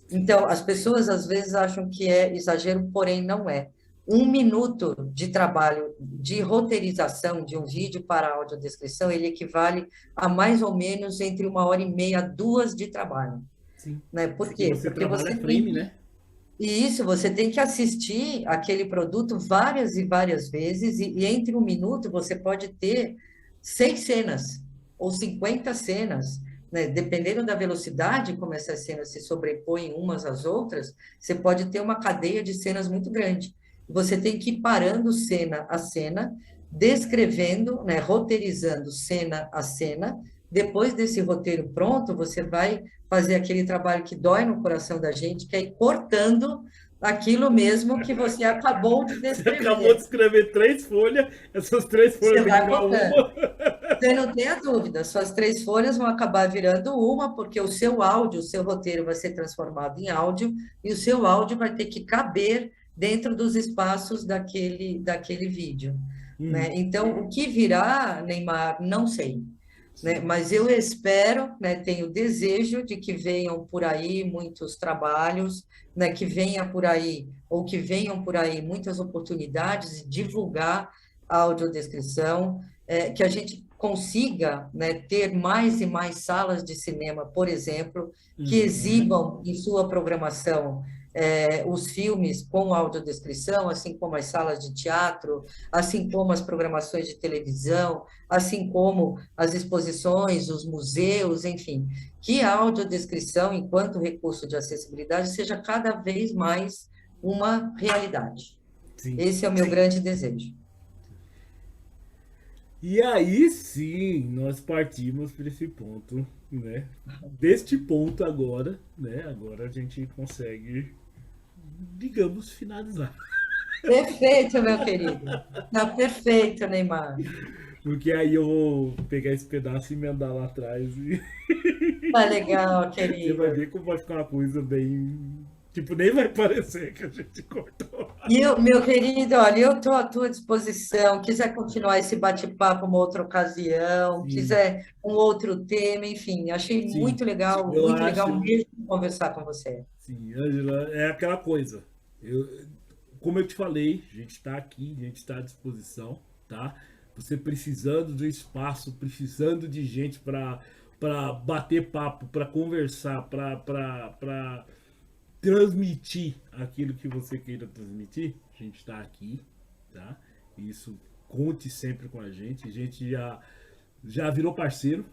Então, as pessoas às vezes acham que é exagero, porém não é. 1 minuto de trabalho de roteirização de um vídeo para audiodescrição, ele equivale a mais ou menos entre 1h30 a 2 de trabalho. Sim. Né? Por quê? Porque você frame, né? E isso, você tem que assistir aquele produto várias e várias vezes, e entre 1 minuto você pode ter 6 cenas, ou 50 cenas, né? Dependendo da velocidade como essas cenas se sobrepõem umas às outras, você pode ter uma cadeia de cenas muito grande. Você tem que ir parando cena a cena, descrevendo, né? Roteirizando cena a cena. Depois desse roteiro pronto, você vai fazer aquele trabalho que dói no coração da gente, que é ir cortando aquilo mesmo que você acabou de descrever. Você acabou de escrever 3 folhas, essas 3 folhas você vai cortando. Você não tenha dúvida, suas 3 folhas vão acabar virando uma, porque o seu áudio, o seu roteiro vai ser transformado em áudio, e o seu áudio vai ter que caber dentro dos espaços daquele vídeo. Né? Então, o que virá, Neymar, não sei. né? Mas eu espero, né, tenho desejo de que venham por aí muitos trabalhos, né, que venha por aí, ou que venham por aí muitas oportunidades de divulgar a audiodescrição, que a gente consiga, né, ter mais e mais salas de cinema, por exemplo, que Uhum. exibam em sua programação os filmes com audiodescrição, assim como as salas de teatro, assim como as programações de televisão, assim como as exposições, os museus, enfim, que a audiodescrição, enquanto recurso de acessibilidade, seja cada vez mais uma realidade. Sim. Esse é o meu grande desejo. E aí sim, nós partimos para esse ponto, né? Deste ponto agora, né? Agora a gente consegue, digamos, finalizar. Perfeito, meu querido. Não, perfeito, Neymar. Porque aí eu vou pegar esse pedaço e emendar lá atrás e Tá legal, você vai querido. ver como vai ficar uma coisa bem. Tipo, nem vai parecer que a gente cortou. E eu, meu querido, olha, eu estou à tua disposição. Quiser continuar esse bate-papo uma outra ocasião, Sim, quiser um outro tema, enfim, achei sim. Eu muito legal acho. mesmo conversar com você. Sim, Angela, é aquela coisa. Como eu te falei, a gente está aqui, a gente está à disposição, tá? Você precisando do espaço, precisando de gente para bater papo, para conversar, para transmitir aquilo que você queira transmitir, a gente está aqui, tá? Isso, conte sempre com a gente já virou parceiro,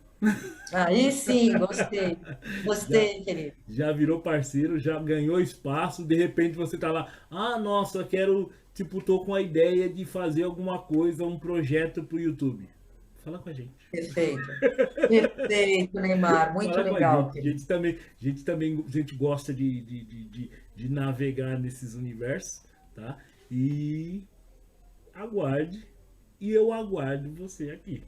Aí sim, gostei. já, Gostei, querido. já virou parceiro, já ganhou espaço, de repente você tá lá, ah, nossa, quero, tipo, tô com a ideia de fazer alguma coisa, um projeto pro YouTube. Fala com a gente. Perfeito. Perfeito, Neymar. Muito Fala com a legal, gente. querido. A gente gosta de navegar nesses universos, tá? E aguarde, e eu aguardo você aqui.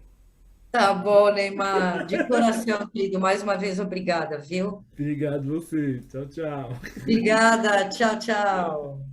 Tá bom, Neymar. De coração, querido. Mais uma vez, obrigada, viu? Obrigado você. Tchau, tchau. Obrigada. Tchau, tchau.